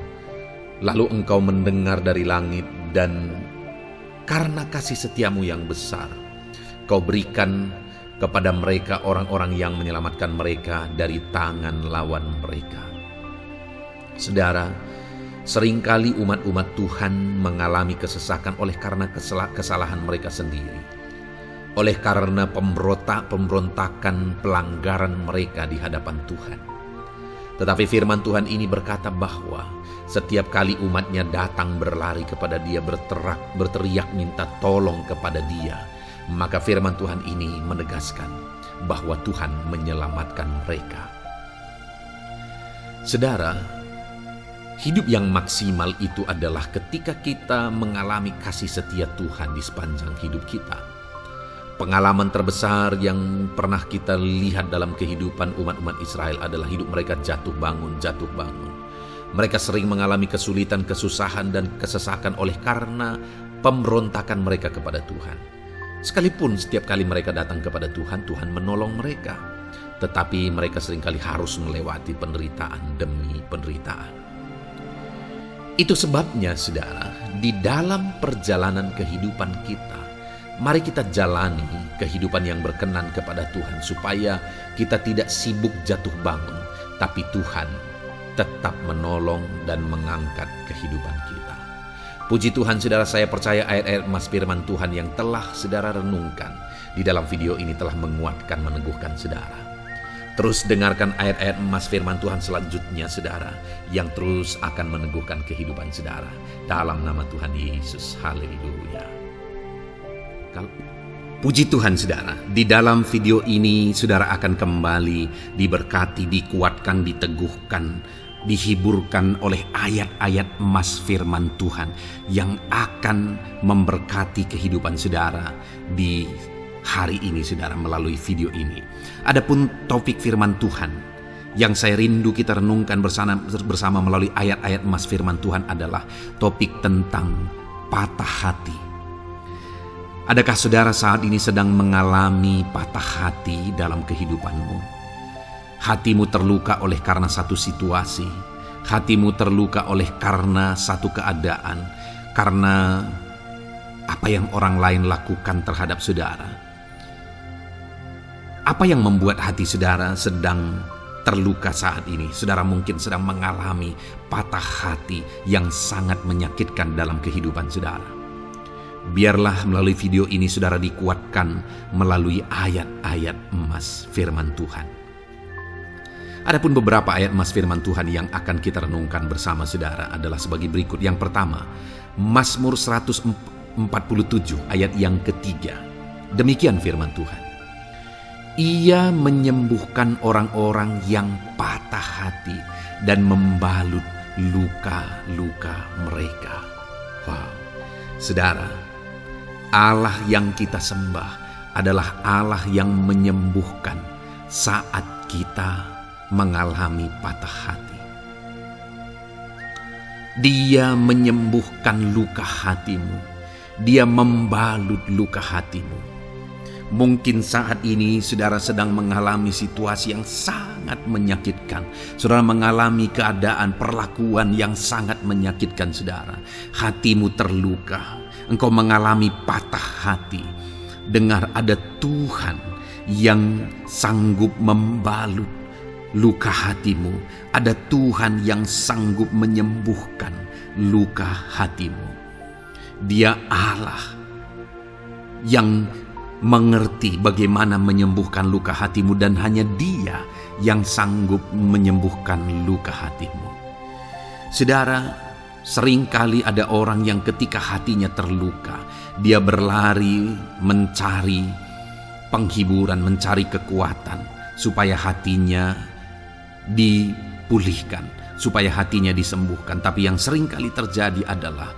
lalu engkau mendengar dari langit dan karena kasih setiamu yang besar, kau berikan kepada mereka orang-orang yang menyelamatkan mereka dari tangan lawan mereka. Saudara, seringkali umat-umat Tuhan mengalami kesesakan oleh karena kesalahan mereka sendiri. Oleh karena pemberontakan, pelanggaran mereka di hadapan Tuhan. Tetapi firman Tuhan ini berkata bahwa setiap kali umatnya datang berlari kepada dia, berteriak minta tolong kepada dia, maka firman Tuhan ini menegaskan bahwa Tuhan menyelamatkan mereka. Saudara, hidup yang maksimal itu adalah ketika kita mengalami kasih setia Tuhan di sepanjang hidup kita. Pengalaman terbesar yang pernah kita lihat dalam kehidupan umat-umat Israel adalah hidup mereka jatuh bangun. Mereka sering mengalami kesulitan, kesusahan, dan kesesakan oleh karena pemberontakan mereka kepada Tuhan. Sekalipun setiap kali mereka datang kepada Tuhan, Tuhan menolong mereka. Tetapi mereka seringkali harus melewati penderitaan demi penderitaan. Itu sebabnya, saudara, di dalam perjalanan kehidupan kita, mari kita jalani kehidupan yang berkenan kepada Tuhan supaya kita tidak sibuk jatuh bangun, tapi Tuhan tetap menolong dan mengangkat kehidupan kita. Puji Tuhan, saudara, saya percaya ayat-ayat emas firman Tuhan yang telah saudara renungkan di dalam video ini telah menguatkan, meneguhkan saudara. Terus dengarkan ayat-ayat emas firman Tuhan selanjutnya, saudara, yang terus akan meneguhkan kehidupan saudara. Dalam nama Tuhan Yesus, haleluya. Puji Tuhan, saudara, di dalam video ini saudara akan kembali diberkati, dikuatkan, diteguhkan, dihiburkan oleh ayat-ayat emas firman Tuhan yang akan memberkati kehidupan saudara di hari ini, saudara, melalui video ini. Adapun topik firman Tuhan yang saya rindu kita renungkan bersama melalui ayat-ayat emas firman Tuhan adalah topik tentang patah hati. Adakah saudara saat ini sedang mengalami patah hati dalam kehidupanmu? Hatimu terluka oleh karena satu situasi. Hatimu terluka oleh karena satu keadaan. Karena apa yang orang lain lakukan terhadap saudara. Apa yang membuat hati saudara sedang terluka saat ini? Saudara mungkin sedang mengalami patah hati yang sangat menyakitkan dalam kehidupan saudara. Biarlah melalui video ini saudara dikuatkan melalui ayat-ayat emas firman Tuhan. Adapun beberapa ayat emas firman Tuhan yang akan kita renungkan bersama saudara adalah sebagai berikut. Yang pertama, Mazmur 147 ayat yang ketiga. Demikian firman Tuhan. Ia menyembuhkan orang-orang yang patah hati dan membalut luka-luka mereka. Wow, saudara, Allah yang kita sembah adalah Allah yang menyembuhkan saat kita mengalami patah hati. Dia menyembuhkan luka hatimu. Dia membalut luka hatimu. Mungkin saat ini saudara sedang mengalami situasi yang sangat menyakitkan. Saudara mengalami keadaan perlakuan yang sangat menyakitkan saudara. Hatimu terluka. Engkau mengalami patah hati. Dengar, ada Tuhan yang sanggup membalut luka hatimu. Ada Tuhan yang sanggup menyembuhkan luka hatimu. Dia Allah yang mengerti bagaimana menyembuhkan luka hatimu, dan hanya Dia yang sanggup menyembuhkan luka hatimu. Saudara, seringkali ada orang yang ketika hatinya terluka, dia berlari mencari penghiburan, mencari kekuatan supaya hatinya dipulihkan, supaya hatinya disembuhkan. Tapi yang seringkali terjadi adalah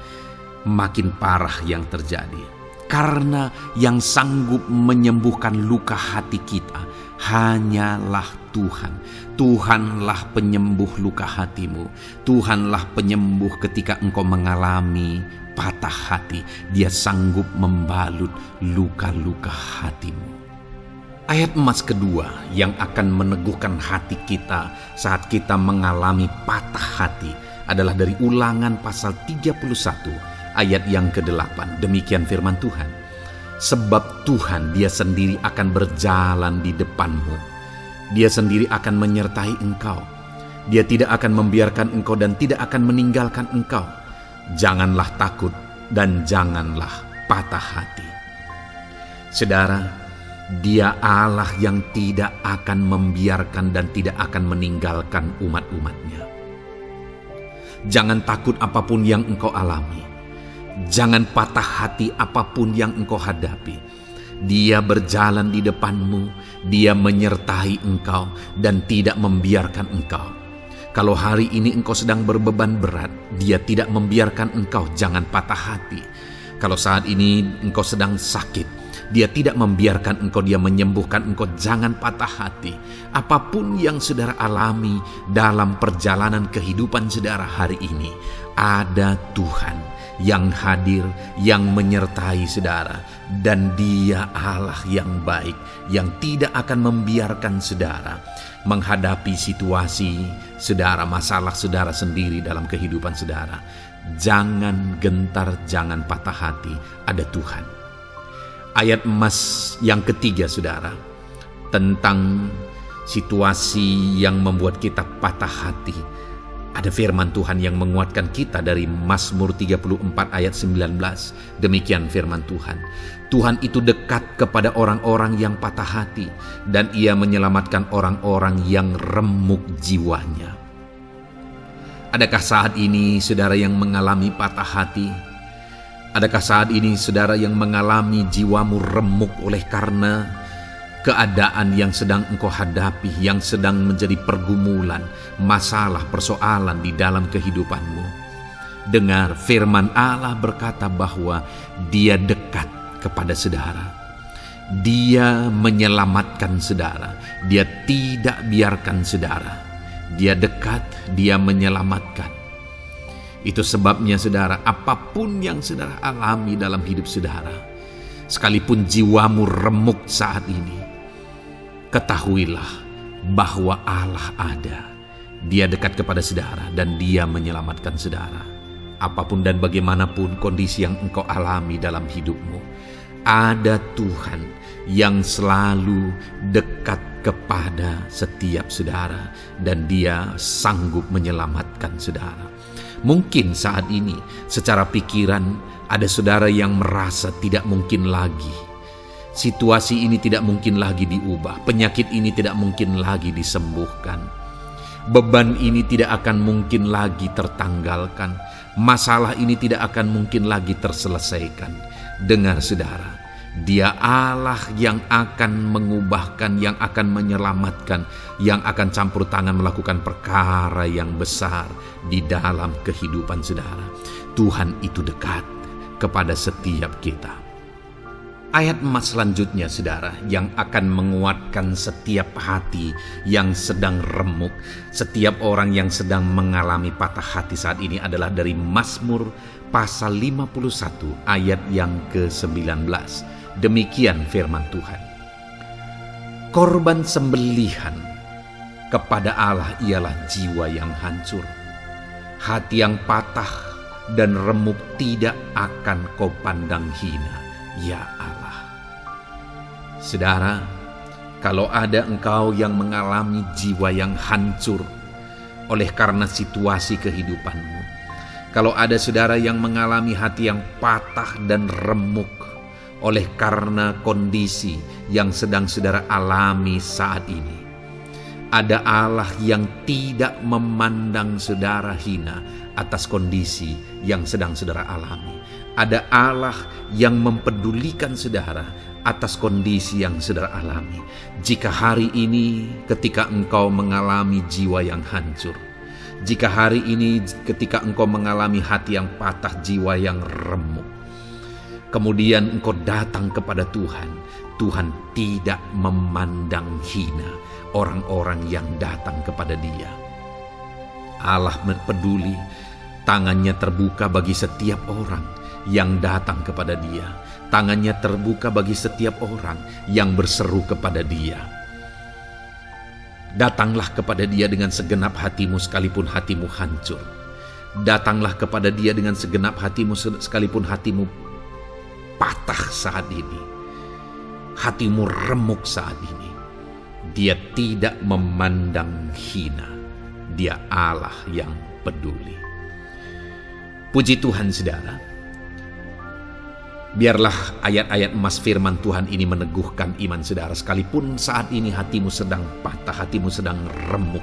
makin parah yang terjadi. Karena yang sanggup menyembuhkan luka hati kita hanyalah Tuhan. Tuhanlah penyembuh luka hatimu. Tuhanlah penyembuh ketika engkau mengalami patah hati. Dia sanggup membalut luka-luka hatimu. Ayat emas kedua yang akan meneguhkan hati kita saat kita mengalami patah hati adalah dari Ulangan pasal 31 ayat yang ke-8. Demikian firman Tuhan. Sebab Tuhan dia sendiri akan berjalan di depanmu. Dia sendiri akan menyertai engkau. Dia tidak akan membiarkan engkau dan tidak akan meninggalkan engkau. Janganlah takut dan janganlah patah hati. Saudara, Dia Allah yang tidak akan membiarkan dan tidak akan meninggalkan umat-umatnya. Jangan takut apapun yang engkau alami. Jangan patah hati apapun yang engkau hadapi. Dia berjalan di depanmu, Dia menyertai engkau dan tidak membiarkan engkau. Kalau hari ini engkau sedang berbeban berat, Dia tidak membiarkan engkau, jangan patah hati. Kalau saat ini engkau sedang sakit, Dia tidak membiarkan engkau, Dia menyembuhkan engkau, jangan patah hati. Apapun yang saudara alami dalam perjalanan kehidupan saudara hari ini, ada Tuhan yang hadir, yang menyertai saudara. Dan Dia Allah yang baik, yang tidak akan membiarkan saudara menghadapi situasi saudara, masalah saudara sendiri dalam kehidupan saudara. Jangan gentar, jangan patah hati, ada Tuhan. Ayat emas yang ketiga saudara, tentang situasi yang membuat kita patah hati. Ada firman Tuhan yang menguatkan kita dari Mazmur 34 ayat 19. Demikian firman Tuhan. Tuhan itu dekat kepada orang-orang yang patah hati, dan Ia menyelamatkan orang-orang yang remuk jiwanya. Adakah saat ini saudara yang mengalami patah hati? Adakah saat ini saudara yang mengalami jiwamu remuk oleh karena keadaan yang sedang engkau hadapi, yang sedang menjadi pergumulan, masalah, persoalan di dalam kehidupanmu? Dengar, firman Allah berkata bahwa Dia dekat kepada saudara. Dia menyelamatkan saudara. Dia tidak biarkan saudara. Dia dekat, Dia menyelamatkan. Itu sebabnya saudara, apapun yang saudara alami dalam hidup saudara, sekalipun jiwamu remuk saat ini, ketahuilah bahwa Allah ada. Dia dekat kepada saudara dan Dia menyelamatkan saudara. Apapun dan bagaimanapun kondisi yang engkau alami dalam hidupmu, ada Tuhan yang selalu dekat kepada setiap saudara dan Dia sanggup menyelamatkan saudara. Mungkin saat ini secara pikiran ada saudara yang merasa tidak mungkin lagi. Situasi ini tidak mungkin lagi diubah. Penyakit ini tidak mungkin lagi disembuhkan. Beban ini tidak akan mungkin lagi tertanggalkan. Masalah ini tidak akan mungkin lagi terselesaikan. Dengar saudara, Dia Allah yang akan mengubahkan, yang akan menyelamatkan, yang akan campur tangan melakukan perkara yang besar di dalam kehidupan saudara. Tuhan itu dekat kepada setiap kita. Ayat emas selanjutnya saudara, yang akan menguatkan setiap hati yang sedang remuk, setiap orang yang sedang mengalami patah hati saat ini adalah dari Mazmur pasal 51 ayat yang ke-19. Demikian firman Tuhan. Korban sembelihan kepada Allah ialah jiwa yang hancur. Hati yang patah dan remuk tidak akan kau pandang hina, ya Allah. Saudara, kalau ada engkau yang mengalami jiwa yang hancur oleh karena situasi kehidupanmu, kalau ada saudara yang mengalami hati yang patah dan remuk oleh karena kondisi yang sedang saudara alami saat ini, ada Allah yang tidak memandang saudara hina atas kondisi yang sedang saudara alami. Ada Allah yang mempedulikan saudara atas kondisi yang saudara alami. Jika hari ini ketika engkau mengalami jiwa yang hancur, jika hari ini ketika engkau mengalami hati yang patah, jiwa yang remuk, kemudian engkau datang kepada Tuhan, Tuhan tidak memandang hina orang-orang yang datang kepada Dia. Allah peduli, tangannya terbuka bagi setiap orang yang datang kepada Dia. Tangannya terbuka bagi setiap orang yang berseru kepada Dia. Datanglah kepada Dia dengan segenap hatimu sekalipun hatimu hancur. Datanglah kepada Dia dengan segenap hatimu, sekalipun hatimu patah saat ini, hatimu remuk saat ini. Dia tidak memandang hina. Dia Allah yang peduli. Puji Tuhan, saudara. Biarlah ayat-ayat emas firman Tuhan ini meneguhkan iman saudara, sekalipun saat ini hatimu sedang patah, hatimu sedang remuk.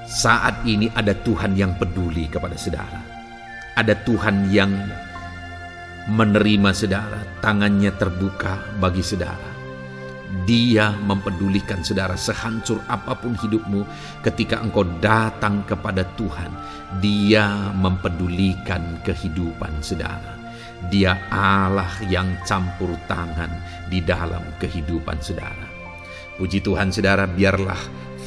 Saat ini ada Tuhan yang peduli kepada saudara. Ada Tuhan yang menerima saudara, tangannya terbuka bagi saudara. Dia mempedulikan saudara sehancur apapun hidupmu. Ketika engkau datang kepada Tuhan, Dia mempedulikan kehidupan saudara. Dia Allah yang campur tangan di dalam kehidupan saudara. Puji Tuhan, saudara, biarlah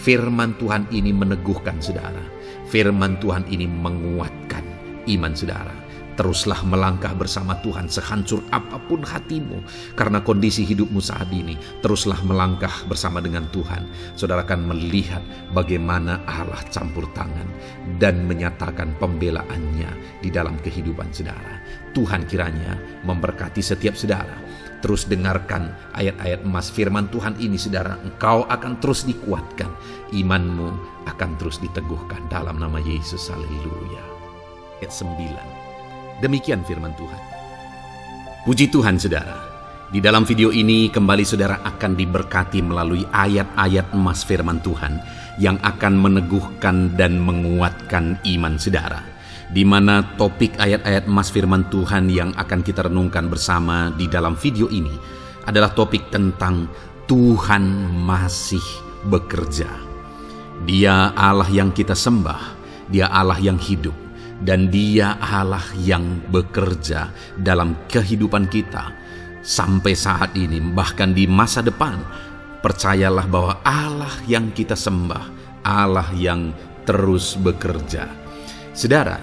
firman Tuhan ini meneguhkan saudara. Firman Tuhan ini menguatkan iman saudara. Teruslah melangkah bersama Tuhan sehancur apapun hatimu karena kondisi hidupmu saat ini. Teruslah melangkah bersama dengan Tuhan. Saudara akan melihat bagaimana Allah campur tangan dan menyatakan pembelaannya di dalam kehidupan saudara. Tuhan kiranya memberkati setiap saudara. Terus dengarkan ayat-ayat emas firman Tuhan ini, saudara. Engkau akan terus dikuatkan. Imanmu akan terus diteguhkan dalam nama Yesus. Haleluya. Ayat 9. Demikian firman Tuhan. Puji Tuhan, saudara. Di dalam video ini kembali saudara akan diberkati melalui ayat-ayat emas firman Tuhan yang akan meneguhkan dan menguatkan iman saudara. Di mana topik ayat-ayat emas firman Tuhan yang akan kita renungkan bersama di dalam video ini adalah topik tentang Tuhan masih bekerja. Dia Allah yang kita sembah, Dia Allah yang hidup, dan Dia Allah yang bekerja dalam kehidupan kita sampai saat ini, bahkan di masa depan. Percayalah bahwa Allah yang kita sembah, Allah yang terus bekerja. Saudara,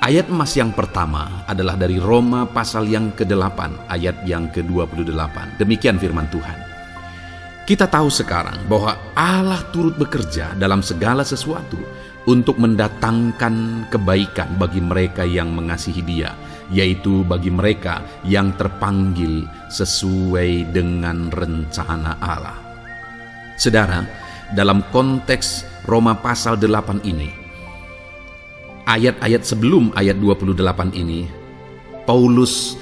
ayat emas yang pertama adalah dari Roma pasal yang ke-8 ayat yang ke-28. Demikian firman Tuhan. Kita tahu sekarang bahwa Allah turut bekerja dalam segala sesuatu untuk mendatangkan kebaikan bagi mereka yang mengasihi Dia, yaitu bagi mereka yang terpanggil sesuai dengan rencana Allah. Saudara, dalam konteks Roma pasal 8 ini, ayat-ayat sebelum ayat 28 ini, Paulus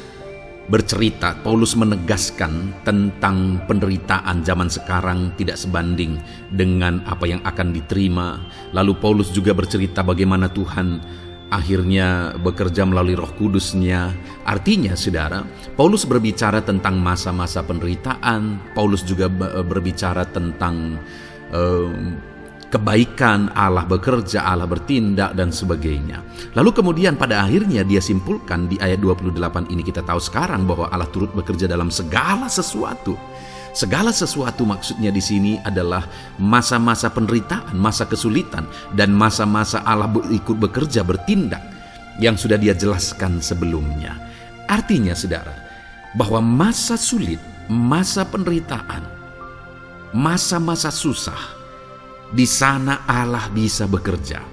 menegaskan tentang penderitaan zaman sekarang tidak sebanding dengan apa yang akan diterima. Lalu Paulus juga bercerita bagaimana Tuhan akhirnya bekerja melalui Roh Kudus-Nya. Artinya, saudara, Paulus berbicara tentang masa-masa penderitaan. Paulus juga berbicara tentang kebaikan, Allah bekerja, Allah bertindak, dan sebagainya. Lalu kemudian pada akhirnya dia simpulkan di ayat 28 ini, kita tahu sekarang bahwa Allah turut bekerja dalam segala sesuatu. Segala sesuatu maksudnya di sini adalah masa-masa penderitaan, masa kesulitan, dan masa-masa Allah ikut bekerja, bertindak, yang sudah Dia jelaskan sebelumnya. Artinya, saudara, bahwa masa sulit, masa penderitaan, masa-masa susah, di sana Allah bisa bekerja.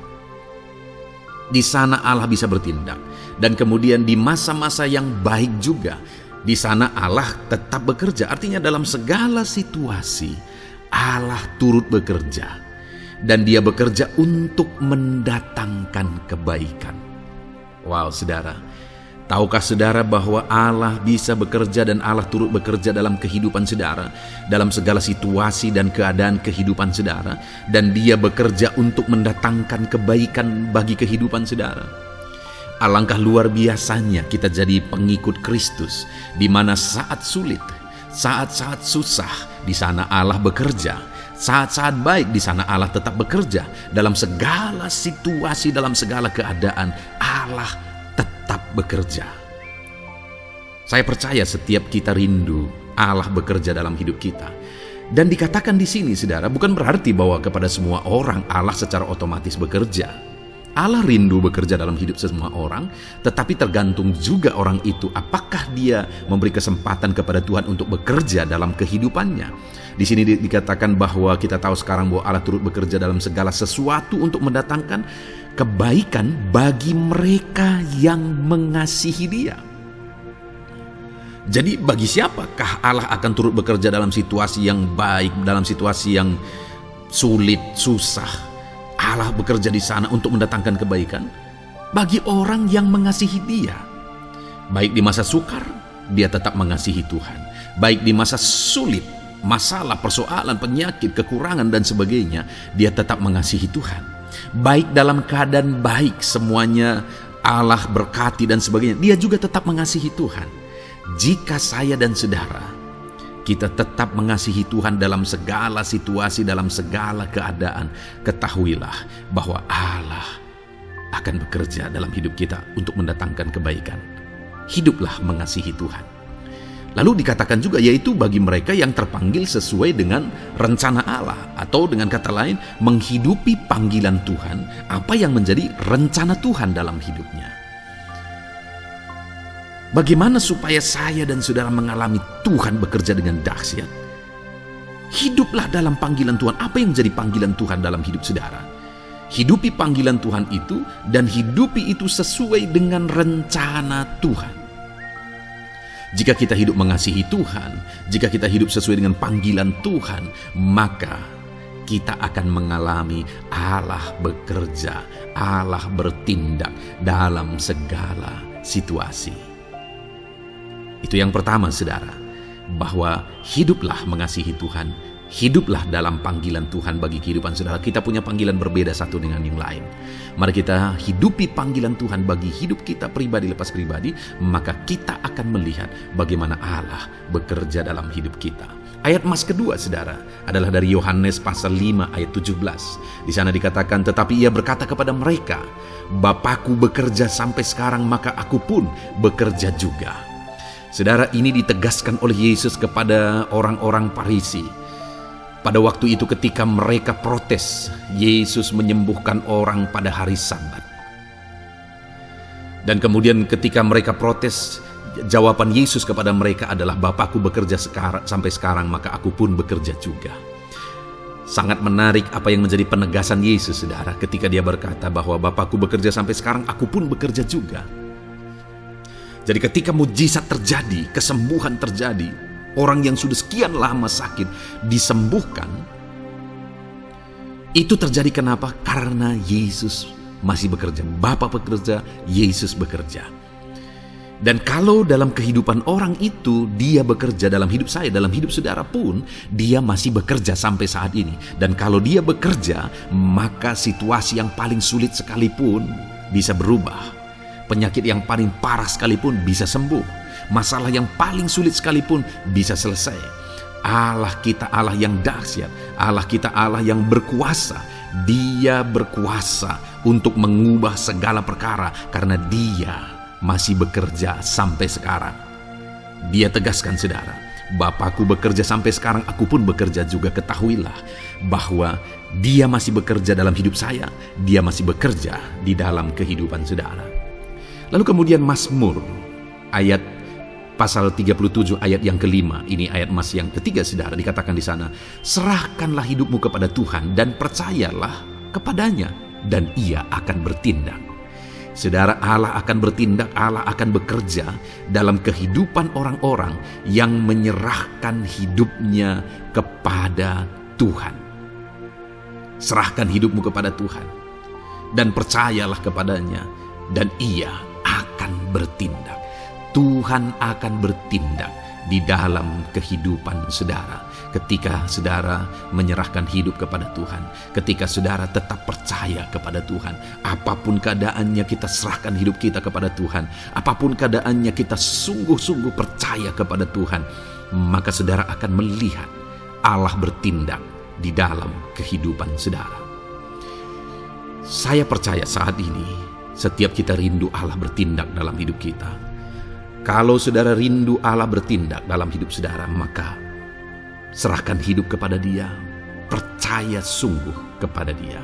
Di sana Allah bisa bertindak. Dan kemudian di masa-masa yang baik juga, di sana Allah tetap bekerja. Artinya dalam segala situasi Allah turut bekerja. Dan Dia bekerja untuk mendatangkan kebaikan. Wow, saudara. Tahukah saudara bahwa Allah bisa bekerja dan Allah turut bekerja dalam kehidupan saudara, dalam segala situasi dan keadaan kehidupan saudara, dan Dia bekerja untuk mendatangkan kebaikan bagi kehidupan saudara. Alangkah luar biasanya kita jadi pengikut Kristus, di mana saat sulit, saat-saat susah, di sana Allah bekerja. Saat-saat baik, di sana Allah tetap bekerja. Dalam segala situasi, dalam segala keadaan, Allah tetap bekerja. Saya percaya setiap kita rindu Allah bekerja dalam hidup kita. Dan dikatakan di sini, saudara, bukan berarti bahwa kepada semua orang Allah secara otomatis bekerja. Allah rindu bekerja dalam hidup semua orang, tetapi tergantung juga orang itu apakah dia memberi kesempatan kepada Tuhan untuk bekerja dalam kehidupannya. Di sini dikatakan bahwa kita tahu sekarang bahwa Allah turut bekerja dalam segala sesuatu untuk mendatangkan kebaikan bagi mereka yang mengasihi Dia. Jadi bagi siapakah Allah akan turut bekerja dalam situasi yang baik, dalam situasi yang sulit, susah? Allah bekerja di sana untuk mendatangkan kebaikan bagi orang yang mengasihi Dia. Baik di masa sukar, dia tetap mengasihi Tuhan. Baik di masa sulit, masalah, persoalan, penyakit, kekurangan dan sebagainya, dia tetap mengasihi Tuhan. Baik dalam keadaan baik, semuanya Allah berkati dan sebagainya, dia juga tetap mengasihi Tuhan. Jika saya dan saudara, kita tetap mengasihi Tuhan dalam segala situasi, dalam segala keadaan, ketahuilah bahwa Allah akan bekerja dalam hidup kita untuk mendatangkan kebaikan. Hiduplah mengasihi Tuhan. Lalu dikatakan juga, yaitu bagi mereka yang terpanggil sesuai dengan rencana Allah, atau dengan kata lain, menghidupi panggilan Tuhan, apa yang menjadi rencana Tuhan dalam hidupnya. Bagaimana supaya saya dan saudara mengalami Tuhan bekerja dengan dahsyat? Hiduplah dalam panggilan Tuhan. Apa yang menjadi panggilan Tuhan dalam hidup saudara? Hidupi panggilan Tuhan itu, dan hidupi itu sesuai dengan rencana Tuhan. Jika kita hidup mengasihi Tuhan, jika kita hidup sesuai dengan panggilan Tuhan, maka kita akan mengalami Allah bekerja, Allah bertindak dalam segala situasi. Itu yang pertama, saudara, bahwa hiduplah mengasihi Tuhan, hiduplah dalam panggilan Tuhan bagi kehidupan saudara. Kita punya panggilan berbeda satu dengan yang lain. Mari kita hidupi panggilan Tuhan bagi hidup kita pribadi lepas pribadi, maka kita akan melihat bagaimana Allah bekerja dalam hidup kita. Ayat emas kedua, saudara, adalah dari Yohanes pasal 5 ayat 17. Di sana dikatakan, tetapi ia berkata kepada mereka, Bapakku bekerja sampai sekarang, maka aku pun bekerja juga. Saudara, ini ditegaskan oleh Yesus kepada orang-orang Farisi. Pada waktu itu ketika mereka protes, Yesus menyembuhkan orang pada hari Sabat. Dan kemudian ketika mereka protes, jawaban Yesus kepada mereka adalah, Bapakku bekerja sampai sekarang, maka aku pun bekerja juga. Sangat menarik apa yang menjadi penegasan Yesus, saudara, ketika dia berkata bahwa Bapakku bekerja sampai sekarang, aku pun bekerja juga. Jadi ketika mujizat terjadi, kesembuhan terjadi, orang yang sudah sekian lama sakit disembuhkan, itu terjadi kenapa? Karena Yesus masih bekerja. Bapa bekerja, Yesus bekerja. Dan kalau dalam kehidupan orang itu, dia bekerja dalam hidup saya, dalam hidup saudara pun, dia masih bekerja sampai saat ini. Dan kalau dia bekerja, maka situasi yang paling sulit sekalipun bisa berubah. Penyakit yang paling parah sekalipun bisa sembuh. Masalah yang paling sulit sekalipun bisa selesai. Allah kita Allah yang dahsyat. Allah kita Allah yang berkuasa. Dia berkuasa untuk mengubah segala perkara karena Dia masih bekerja sampai sekarang. Dia tegaskan, saudara, Bapakku bekerja sampai sekarang, aku pun bekerja juga. Ketahuilah bahwa Dia masih bekerja dalam hidup saya. Dia masih bekerja di dalam kehidupan saudara. Lalu kemudian Mazmur ayat pasal 37 ayat yang kelima, ini ayat emas yang ketiga, saudara, dikatakan di sana, serahkanlah hidupmu kepada Tuhan dan percayalah kepadanya dan Ia akan bertindak. Saudara, Allah akan bertindak, Allah akan bekerja dalam kehidupan orang-orang yang menyerahkan hidupnya kepada Tuhan. Serahkan hidupmu kepada Tuhan dan percayalah kepadanya dan Ia akan bertindak. Tuhan akan bertindak di dalam kehidupan saudara. Ketika saudara menyerahkan hidup kepada Tuhan, ketika saudara tetap percaya kepada Tuhan, apapun keadaannya kita serahkan hidup kita kepada Tuhan, apapun keadaannya kita sungguh-sungguh percaya kepada Tuhan, maka saudara akan melihat Allah bertindak di dalam kehidupan saudara. Saya percaya saat ini setiap kita rindu Allah bertindak dalam hidup kita. Kalau saudara rindu Allah bertindak dalam hidup saudara, maka serahkan hidup kepada Dia, percaya sungguh kepada Dia.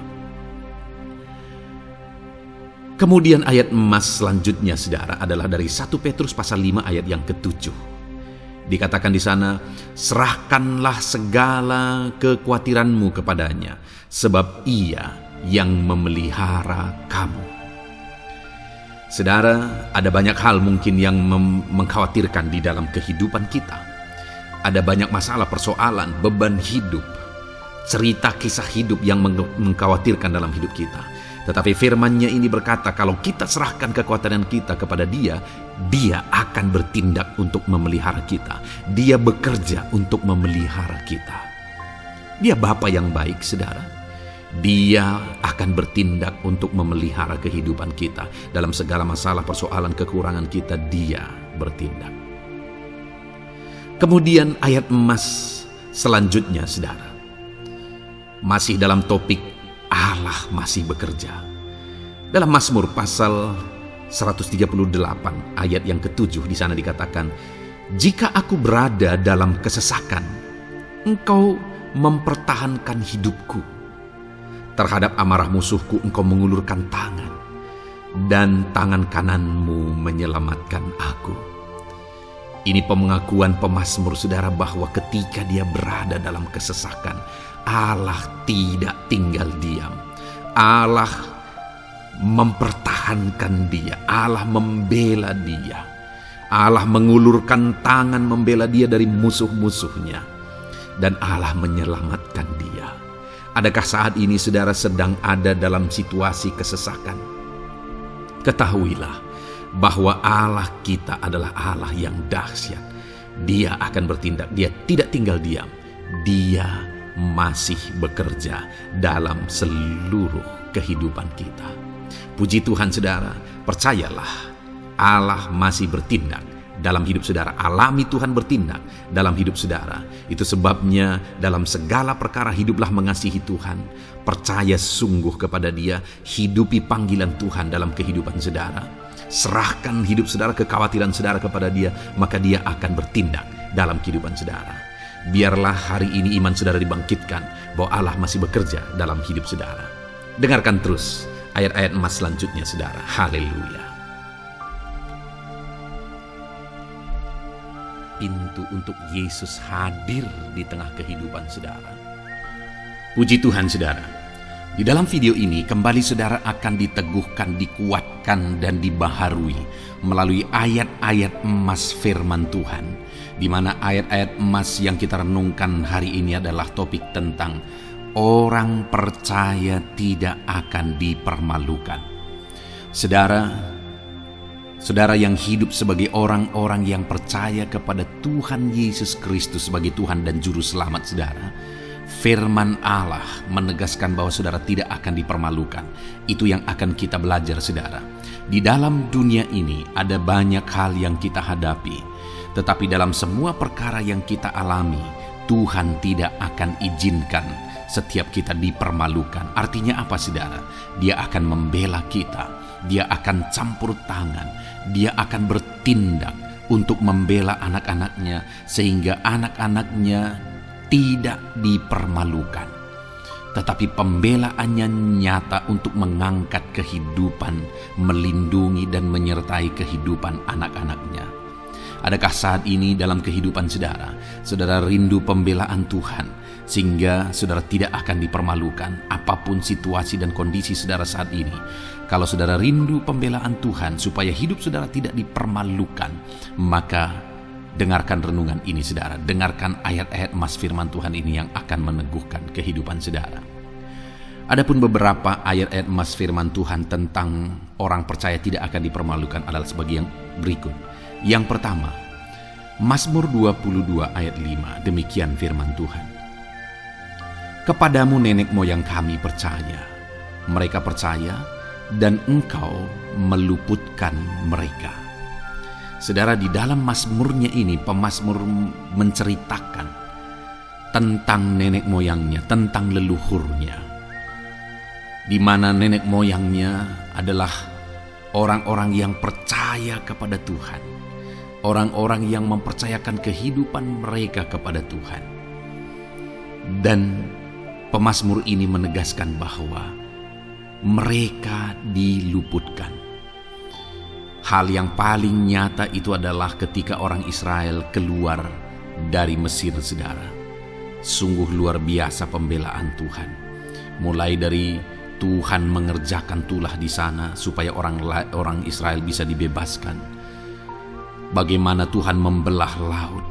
Kemudian ayat emas selanjutnya, saudara, adalah dari 1 Petrus pasal 5 ayat yang ke-7. Dikatakan di sana, serahkanlah segala kekhawatiranmu kepadanya, sebab Ia yang memelihara kamu. Saudara, ada banyak hal mungkin yang mengkhawatirkan di dalam kehidupan kita. Ada banyak masalah, persoalan, beban hidup, cerita kisah hidup yang mengkhawatirkan dalam hidup kita. Tetapi firman-Nya ini berkata, kalau kita serahkan kekhawatiran kita kepada Dia, Dia akan bertindak untuk memelihara kita. Dia bekerja untuk memelihara kita. Dia Bapa yang baik, saudara. Dia akan bertindak untuk memelihara kehidupan kita. Dalam segala masalah, persoalan, kekurangan kita, Dia bertindak. Kemudian ayat emas selanjutnya, saudara, masih dalam topik Allah masih bekerja. Dalam Mazmur pasal 138 ayat yang ke-7 di sana dikatakan, jika aku berada dalam kesesakan, Engkau mempertahankan hidupku. Terhadap amarah musuhku Engkau mengulurkan tangan, dan tangan kananmu menyelamatkan aku. Ini pengakuan pemazmur, saudara, bahwa ketika dia berada dalam kesesakan, Allah tidak tinggal diam. Allah mempertahankan dia. Allah membela dia. Allah mengulurkan tangan membela dia dari musuh-musuhnya. Dan Allah menyelamatkan dia. Adakah saat ini saudara sedang ada dalam situasi kesesakan? Ketahuilah bahwa Allah kita adalah Allah yang dahsyat. Dia akan bertindak. Dia tidak tinggal diam. Dia masih bekerja dalam seluruh kehidupan kita. Puji Tuhan, saudara, percayalah Allah masih bertindak dalam hidup saudara. Alami Tuhan bertindak dalam hidup saudara. Itu sebabnya dalam segala perkara hiduplah mengasihi Tuhan. Percaya sungguh kepada Dia. Hidupi panggilan Tuhan dalam kehidupan saudara. Serahkan hidup saudara, kekhawatiran saudara kepada Dia, maka Dia akan bertindak dalam kehidupan saudara. Biarlah hari ini iman saudara dibangkitkan bahwa Allah masih bekerja dalam hidup saudara. Dengarkan terus ayat-ayat emas selanjutnya, saudara. Haleluya. Pintu untuk Yesus hadir di tengah kehidupan saudara. Puji Tuhan, saudara. Di dalam video ini kembali saudara akan diteguhkan, dikuatkan, dan dibaharui melalui ayat-ayat emas firman Tuhan, di mana ayat-ayat emas yang kita renungkan hari ini adalah topik tentang orang percaya tidak akan dipermalukan. Saudara yang hidup sebagai orang-orang yang percaya kepada Tuhan Yesus Kristus sebagai Tuhan dan Juru Selamat saudara, firman Allah menegaskan bahwa saudara tidak akan dipermalukan. Itu yang akan kita belajar, saudara. Di dalam dunia ini ada banyak hal yang kita hadapi, tetapi dalam semua perkara yang kita alami, Tuhan tidak akan izinkan setiap kita dipermalukan. Artinya apa, saudara? Dia akan membela kita. Dia akan campur tangan. Dia akan bertindak untuk membela anak-anaknya, sehingga anak-anaknya tidak dipermalukan. Tetapi pembelaannya nyata untuk mengangkat kehidupan, melindungi dan menyertai kehidupan anak-anaknya. Adakah saat ini dalam kehidupan saudara rindu pembelaan Tuhan, sehingga saudara tidak akan dipermalukan apapun situasi dan kondisi saudara saat ini? Kalau saudara rindu pembelaan Tuhan supaya hidup saudara tidak dipermalukan, maka dengarkan renungan ini, saudara. Dengarkan ayat-ayat emas firman Tuhan ini yang akan meneguhkan kehidupan saudara. Adapun beberapa ayat-ayat emas firman Tuhan tentang orang percaya tidak akan dipermalukan adalah sebagai yang berikut. Yang pertama, Mazmur 22 ayat 5, demikian firman Tuhan. Kepadamu nenek moyang kami percaya, mereka percaya, dan Engkau meluputkan mereka. Saudara, di dalam mazmurnya ini, pemazmur menceritakan tentang nenek moyangnya, tentang leluhurnya, di mana nenek moyangnya adalah orang-orang yang percaya kepada Tuhan, orang-orang yang mempercayakan kehidupan mereka kepada Tuhan. Dan pemazmur ini menegaskan bahwa mereka diluputkan. Hal yang paling nyata itu adalah ketika orang Israel keluar dari Mesir, saudara. Sungguh luar biasa pembelaan Tuhan. Mulai dari Tuhan mengerjakan tulah di sana supaya orang Israel bisa dibebaskan. Bagaimana Tuhan membelah laut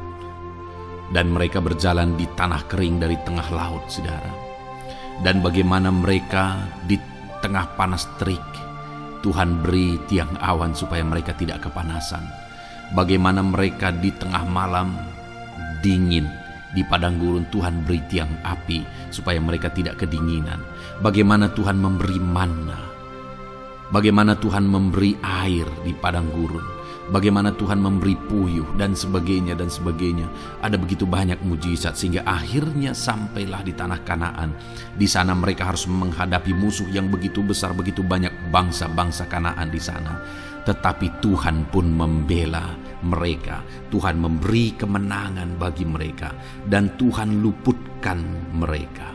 dan mereka berjalan di tanah kering dari tengah laut, saudara. Dan bagaimana mereka di tengah panas terik, Tuhan beri tiang awan supaya mereka tidak kepanasan. Bagaimana mereka di tengah malam dingin, di padang gurun Tuhan beri tiang api supaya mereka tidak kedinginan. Bagaimana Tuhan memberi manna, bagaimana Tuhan memberi air di padang gurun, bagaimana Tuhan memberi puyuh dan sebagainya dan sebagainya. Ada begitu banyak mujizat sehingga akhirnya sampailah di tanah Kanaan. Di sana mereka harus menghadapi musuh yang begitu besar, begitu banyak bangsa-bangsa Kanaan di sana. Tetapi Tuhan pun membela mereka. Tuhan memberi kemenangan bagi mereka dan Tuhan luputkan mereka.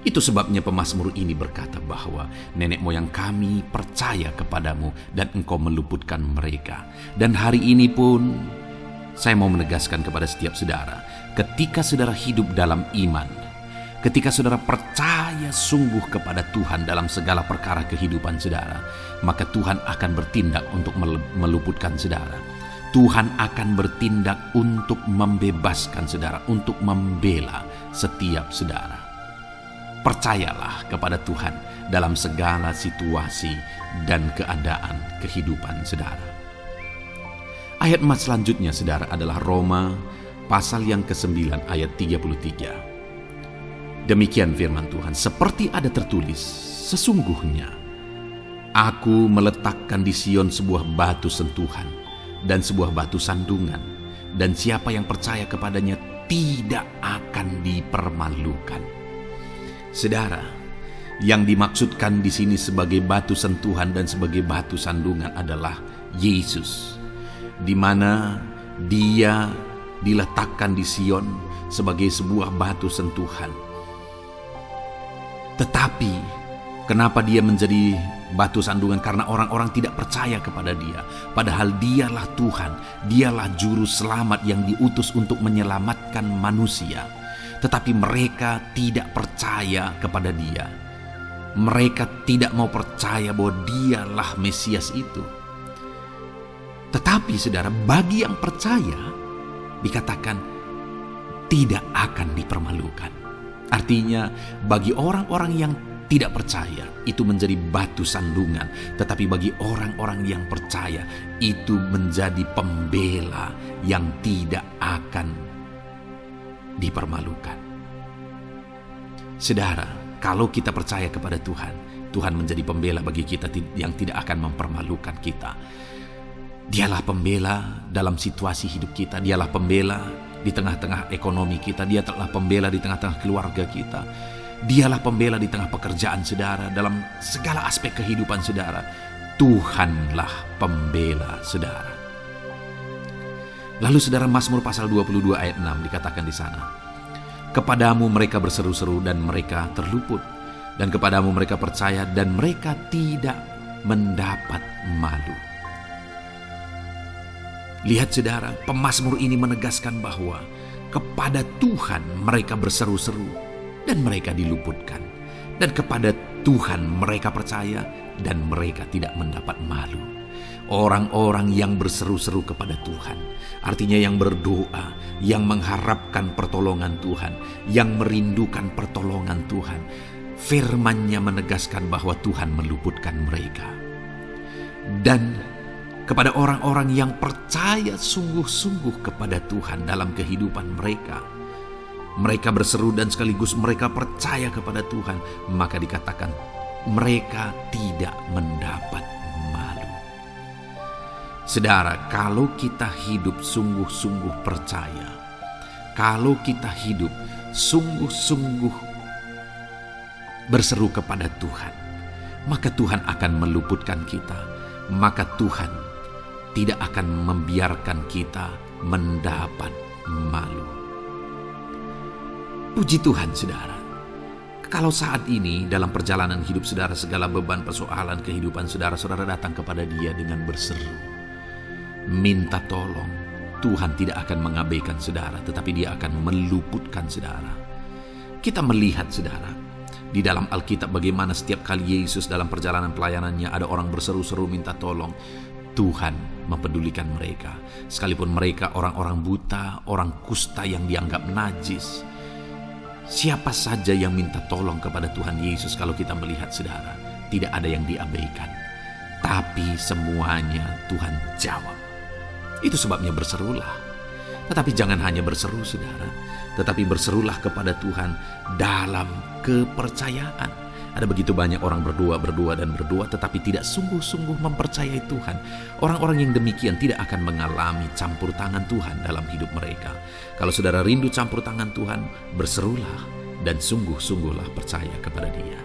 Itu sebabnya pemazmur ini berkata bahwa nenek moyang kami percaya kepadamu dan engkau meluputkan mereka. Dan hari ini pun saya mau menegaskan kepada setiap saudara, ketika saudara hidup dalam iman, ketika saudara percaya sungguh kepada Tuhan dalam segala perkara kehidupan saudara, maka Tuhan akan bertindak untuk meluputkan saudara. Tuhan akan bertindak untuk membebaskan saudara, untuk membela setiap saudara. Percayalah kepada Tuhan dalam segala situasi dan keadaan kehidupan saudara. Ayat emas selanjutnya saudara adalah Roma pasal yang ke-9 ayat 33. Demikian firman Tuhan, seperti ada tertulis, sesungguhnya aku meletakkan di Sion sebuah batu sentuhan dan sebuah batu sandungan, dan siapa yang percaya kepadanya tidak akan dipermalukan. Saudara, yang dimaksudkan di sini sebagai batu sentuhan dan sebagai batu sandungan adalah Yesus, di mana Dia diletakkan di Sion sebagai sebuah batu sentuhan. Tetapi kenapa Dia menjadi batu sandungan? Karena orang-orang tidak percaya kepada Dia. Padahal Dialah Tuhan, Dialah juru selamat yang diutus untuk menyelamatkan manusia. Tetapi mereka tidak percaya kepada Dia. Mereka tidak mau percaya bahwa Dialah Mesias itu. Tetapi saudara, bagi yang percaya dikatakan tidak akan dipermalukan. Artinya bagi orang-orang yang tidak percaya itu menjadi batu sandungan, tetapi bagi orang-orang yang percaya itu menjadi pembela yang tidak akan dipermalukan. Saudara, kalau kita percaya kepada Tuhan, Tuhan menjadi pembela bagi kita yang tidak akan mempermalukan kita. Dialah pembela dalam situasi hidup kita, Dialah pembela di tengah-tengah ekonomi kita, Dia telah pembela di tengah-tengah keluarga kita, Dialah pembela di tengah pekerjaan saudara, dalam segala aspek kehidupan saudara. Tuhanlah pembela saudara. Lalu saudara, Mazmur pasal 22 ayat 6 dikatakan di sana, kepadamu mereka berseru-seru dan mereka terluput, dan kepadamu mereka percaya dan mereka tidak mendapat malu. Lihat saudara, pemazmur ini menegaskan bahwa kepada Tuhan mereka berseru-seru dan mereka diluputkan, dan kepada Tuhan mereka percaya dan mereka tidak mendapat malu. Orang-orang yang berseru-seru kepada Tuhan, artinya yang berdoa, yang mengharapkan pertolongan Tuhan, yang merindukan pertolongan Tuhan, firman-Nya menegaskan bahwa Tuhan meluputkan mereka. Dan kepada orang-orang yang percaya sungguh-sungguh kepada Tuhan dalam kehidupan mereka, mereka berseru dan sekaligus mereka percaya kepada Tuhan, maka dikatakan mereka tidak mendapat malu. Saudara, kalau kita hidup sungguh-sungguh percaya, kalau kita hidup sungguh-sungguh berseru kepada Tuhan, maka Tuhan akan meluputkan kita, maka Tuhan tidak akan membiarkan kita mendapat malu. Puji Tuhan saudara, kalau saat ini dalam perjalanan hidup saudara, segala beban persoalan kehidupan saudara, saudara datang kepada Dia dengan berseru, minta tolong, Tuhan tidak akan mengabaikan saudara, tetapi Dia akan meluputkan saudara. Kita melihat saudara, Di dalam Alkitab bagaimana setiap kali Yesus dalam perjalanan pelayanannya ada orang berseru-seru minta tolong, Tuhan mempedulikan mereka. Sekalipun mereka orang-orang buta, orang kusta yang dianggap najis. Siapa saja yang minta tolong kepada Tuhan Yesus, kalau kita melihat saudara, tidak ada yang diabaikan. Tapi semuanya Tuhan jawab. Itu sebabnya berserulah. Tetapi jangan hanya berseru saudara, tetapi berserulah kepada Tuhan dalam kepercayaan. Ada begitu banyak orang berdoa tetapi tidak sungguh-sungguh mempercayai Tuhan. Orang-orang yang demikian tidak akan mengalami campur tangan Tuhan dalam hidup mereka. Kalau saudara rindu campur tangan Tuhan, berserulah dan sungguh-sungguhlah percaya kepada Dia.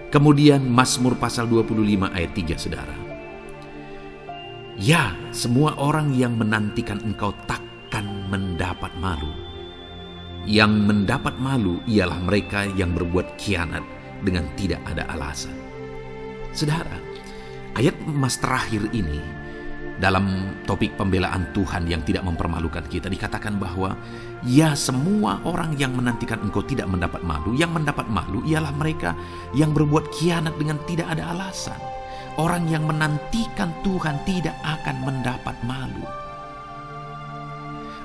Kemudian Mazmur pasal 25 ayat 3 saudara. Ya, semua orang yang menantikan Engkau takkan mendapat malu. Yang mendapat malu ialah mereka yang berbuat khianat dengan tidak ada alasan. Saudara, ayat emas terakhir ini dalam topik pembelaan Tuhan yang tidak mempermalukan kita, dikatakan bahwa ya, semua orang yang menantikan Engkau tidak mendapat malu. Yang mendapat malu ialah mereka yang berbuat khianat dengan tidak ada alasan. Orang yang menantikan Tuhan tidak akan mendapat malu.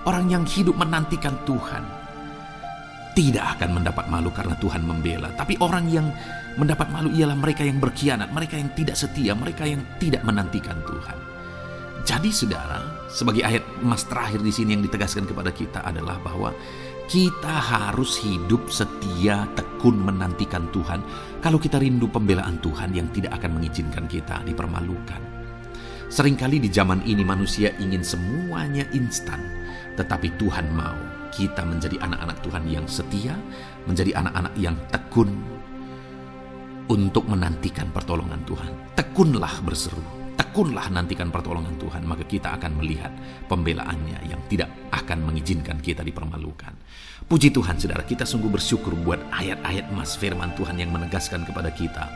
Orang yang hidup menantikan Tuhan tidak akan mendapat malu karena Tuhan membela. Tapi orang yang mendapat malu ialah mereka yang berkhianat, mereka yang tidak setia, mereka yang tidak menantikan Tuhan. Jadi saudara, sebagai ayat emas terakhir di sini yang ditegaskan kepada kita adalah bahwa kita harus hidup setia, tekun menantikan Tuhan. Kalau kita rindu pembelaan Tuhan yang tidak akan mengizinkan kita dipermalukan. Seringkali di zaman ini manusia ingin semuanya instan, tetapi Tuhan mau kita menjadi anak-anak Tuhan yang setia, menjadi anak-anak yang tekun untuk menantikan pertolongan Tuhan. Tekunlah berseru, tekunlah nantikan pertolongan Tuhan, maka kita akan melihat pembelaannya yang tidak akan mengizinkan kita dipermalukan. Puji Tuhan saudara, kita sungguh bersyukur buat ayat-ayat emas firman Tuhan yang menegaskan kepada kita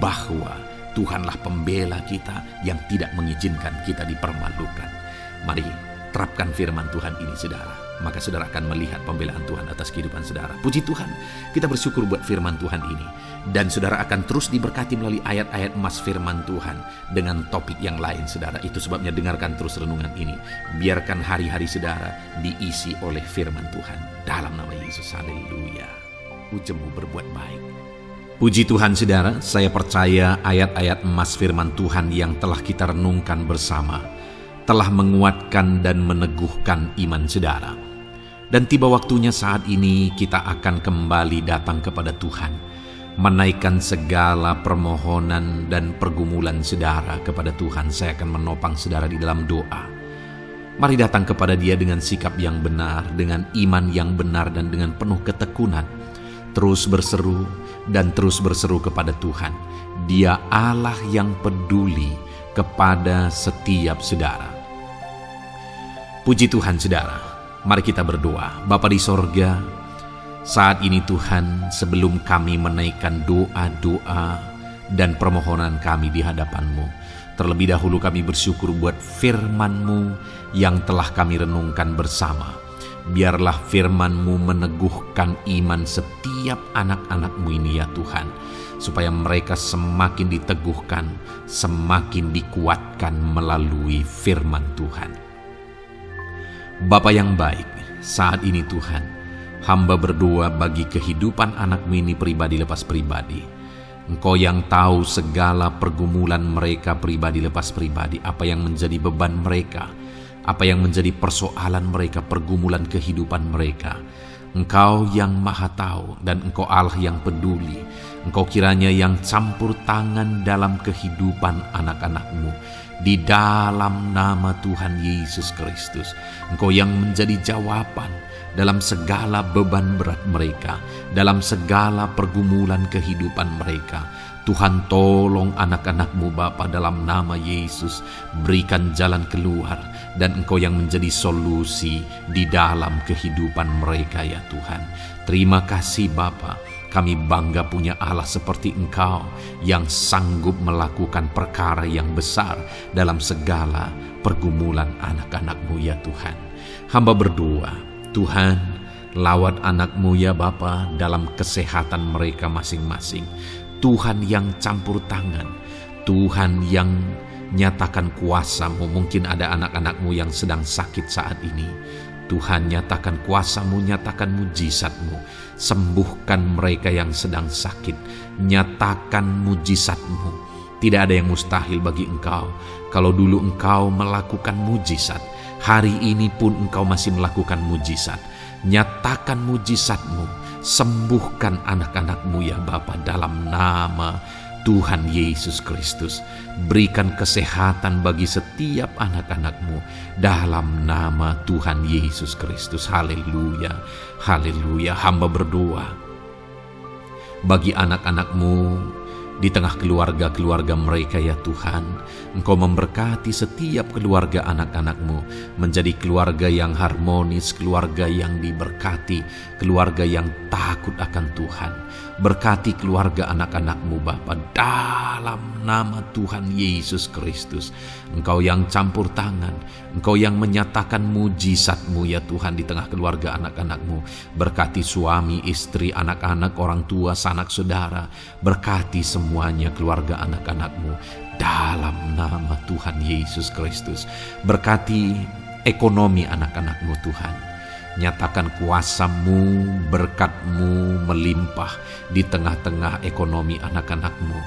bahwa Tuhanlah pembela kita yang tidak mengizinkan kita dipermalukan. Mari terapkan firman Tuhan ini saudara, maka saudara akan melihat pembelaan Tuhan atas kehidupan saudara. Puji Tuhan, kita bersyukur buat firman Tuhan ini. Dan saudara akan terus diberkati melalui ayat-ayat emas firman Tuhan dengan topik yang lain saudara. Itu sebabnya dengarkan terus renungan ini. Biarkan hari-hari saudara diisi oleh firman Tuhan. Dalam nama Yesus, haleluya. Ujungmu berbuat baik. Puji Tuhan saudara, saya percaya ayat-ayat emas firman Tuhan yang telah kita renungkan bersama telah menguatkan dan meneguhkan iman saudara. Dan tiba waktunya saat ini kita akan kembali datang kepada Tuhan, menaikkan segala permohonan dan pergumulan saudara kepada Tuhan. Saya akan menopang saudara di dalam doa. Mari datang kepada Dia dengan sikap yang benar, dengan iman yang benar dan dengan penuh ketekunan. Terus berseru dan terus berseru kepada Tuhan. Dia Allah yang peduli kepada setiap saudara. Puji Tuhan saudara, mari kita berdoa. Bapa di sorga, saat ini Tuhan, sebelum kami menaikkan doa-doa dan permohonan kami di hadapan-Mu, terlebih dahulu kami bersyukur buat firman-Mu yang telah kami renungkan bersama. Biarlah firman-Mu meneguhkan iman setiap anak-anak-Mu ini ya Tuhan, supaya mereka semakin diteguhkan, semakin dikuatkan melalui firman Tuhan. Bapa yang baik, saat ini Tuhan, hamba berdoa bagi kehidupan anak-Mu ini pribadi lepas pribadi. Engkau yang tahu segala pergumulan mereka pribadi lepas pribadi, apa yang menjadi beban mereka, apa yang menjadi persoalan mereka, pergumulan kehidupan mereka. Engkau yang maha tahu dan Engkau Allah yang peduli. Engkau kiranya yang campur tangan dalam kehidupan anak-anak-Mu. Di dalam nama Tuhan Yesus Kristus, Engkau yang menjadi jawaban dalam segala beban berat mereka, dalam segala pergumulan kehidupan mereka. Tuhan tolong anak-anak-Mu Bapa dalam nama Yesus, berikan jalan keluar dan Engkau yang menjadi solusi di dalam kehidupan mereka ya Tuhan. Terima kasih Bapa, kami bangga punya Allah seperti Engkau yang sanggup melakukan perkara yang besar dalam segala pergumulan anak-anak-Mu ya Tuhan. Hamba berdoa, Tuhan, Lawat anak-Mu ya Bapa dalam kesehatan mereka masing-masing. Tuhan yang campur tangan, Tuhan yang nyatakan kuasa-Mu. Mungkin ada anak-anak-Mu yang sedang sakit saat ini. Tuhan, nyatakan kuasa-Mu, nyatakan mujizat-Mu. Sembuhkan mereka yang sedang sakit. Nyatakan mujizat-Mu. Tidak ada yang mustahil bagi Engkau. Kalau dulu Engkau melakukan mujizat, hari ini pun Engkau masih melakukan mujizat. Nyatakan mujizat-Mu, sembuhkan anak-anak-Mu ya Bapa dalam nama Tuhan Yesus Kristus. Berikan kesehatan bagi setiap anak-anak-Mu dalam nama Tuhan Yesus Kristus. Haleluya, haleluya. Hamba berdoa bagi anak-anak-Mu di tengah keluarga-keluarga mereka ya Tuhan. Engkau memberkati setiap keluarga anak-anak-Mu menjadi keluarga yang harmonis, keluarga yang diberkati, keluarga yang takut akan Tuhan. Berkati keluarga anak-anak-Mu Bapa dalam nama Tuhan Yesus Kristus. Engkau yang campur tangan, Engkau yang menyatakan mujizat-Mu ya Tuhan di tengah keluarga anak-anak-Mu. Berkati suami, istri, anak-anak, orang tua, sanak saudara. Berkati semuanya keluarga anak-anak-Mu dalam nama Tuhan Yesus Kristus. Berkati ekonomi anak-anak-Mu Tuhan. Nyatakan kuasa-Mu, berkat-Mu melimpah di tengah-tengah ekonomi anak-anak-Mu.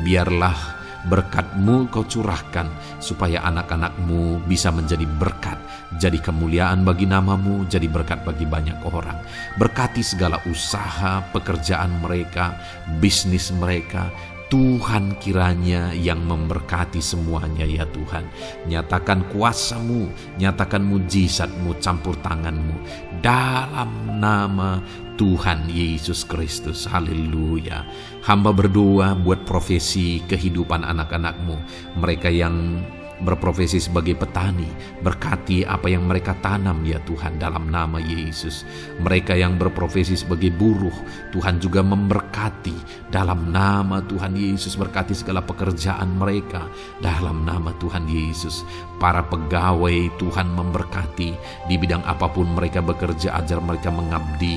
Biarlah berkat-Mu Kau curahkan supaya anak-anak-Mu bisa menjadi berkat, jadi kemuliaan bagi nama-Mu, jadi berkat bagi banyak orang. Berkati segala usaha, pekerjaan mereka, bisnis mereka. Tuhan kiranya yang memberkati semuanya ya Tuhan. Nyatakan kuasa-Mu, nyatakan mujizat-Mu, campur tangan-Mu dalam nama Tuhan Yesus Kristus. Haleluya. Hamba berdoa buat profesi kehidupan anak-anak-Mu, mereka yang berprofesi sebagai petani. Berkati apa yang mereka tanam ya Tuhan dalam nama Yesus. Mereka yang berprofesi sebagai buruh, Tuhan juga memberkati dalam nama Tuhan Yesus. Berkati segala pekerjaan mereka dalam nama Tuhan Yesus. Para pegawai Tuhan memberkati di bidang apapun mereka bekerja, ajar mereka mengabdi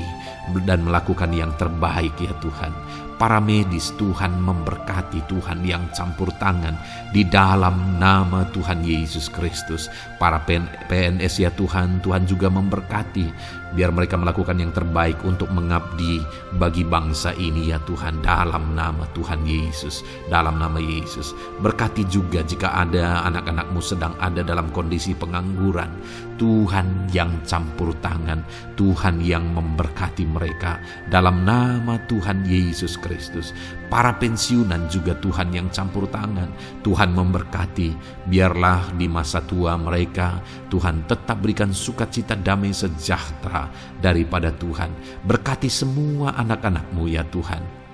dan melakukan yang terbaik ya Tuhan. Para medis Tuhan memberkati, Tuhan yang campur tangan di dalam nama Tuhan Yesus Kristus. Para PNS ya Tuhan, Tuhan juga memberkati biar mereka melakukan yang terbaik untuk mengabdi bagi bangsa ini ya Tuhan dalam nama Tuhan Yesus, dalam nama Yesus. Berkati juga jika ada anak-anak-Mu sedang ada dalam kondisi pengangguran, Tuhan yang campur tangan, Tuhan yang memberkati mereka dalam nama Tuhan Yesus Kristus. Para pensiunan juga Tuhan yang campur tangan, Tuhan memberkati. Biarlah di masa tua mereka Tuhan tetap berikan sukacita, damai, sejahtera daripada Tuhan. Berkati semua anak-anak-Mu ya Tuhan.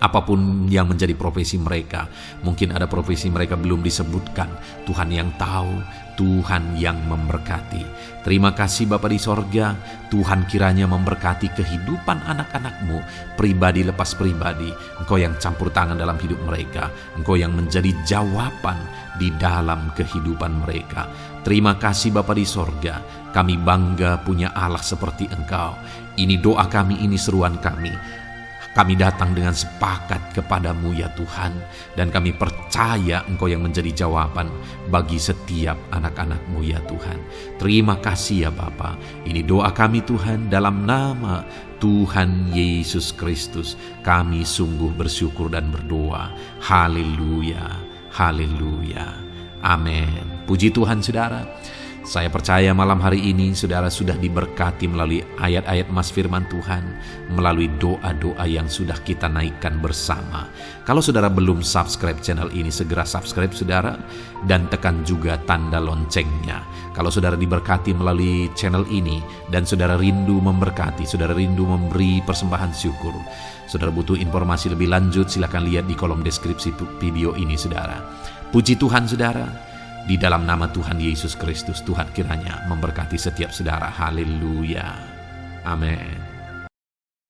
Apapun yang menjadi profesi mereka, mungkin ada profesi mereka belum disebutkan, Tuhan yang tahu, Tuhan yang memberkati. Terima kasih Bapa di sorga, Tuhan kiranya memberkati kehidupan anak-anak-Mu, pribadi lepas pribadi. Engkau yang campur tangan dalam hidup mereka, Engkau yang menjadi jawaban di dalam kehidupan mereka. Terima kasih Bapa di sorga, kami bangga punya Allah seperti Engkau. Ini doa kami, ini seruan kami. Kami datang dengan sepakat kepadamu ya Tuhan, dan kami percaya Engkau yang menjadi jawaban bagi setiap anak-anak-Mu ya Tuhan. Terima kasih ya Bapa. Ini doa kami Tuhan dalam nama Tuhan Yesus Kristus. Kami sungguh bersyukur dan berdoa. Haleluya, haleluya, amin. Puji Tuhan saudara. Saya percaya malam hari ini saudara sudah diberkati melalui ayat-ayat Mas Firman Tuhan, melalui doa-doa yang sudah kita naikkan bersama. Kalau saudara belum subscribe channel ini, segera subscribe saudara, dan tekan juga tanda loncengnya. Kalau saudara diberkati melalui channel ini, dan saudara rindu memberkati, saudara rindu memberi persembahan syukur, saudara butuh informasi lebih lanjut, silakan lihat di kolom deskripsi video ini saudara. Puji Tuhan saudara. Di dalam nama Tuhan Yesus Kristus, Tuhan kiranya memberkati setiap saudara. Haleluya. Amin.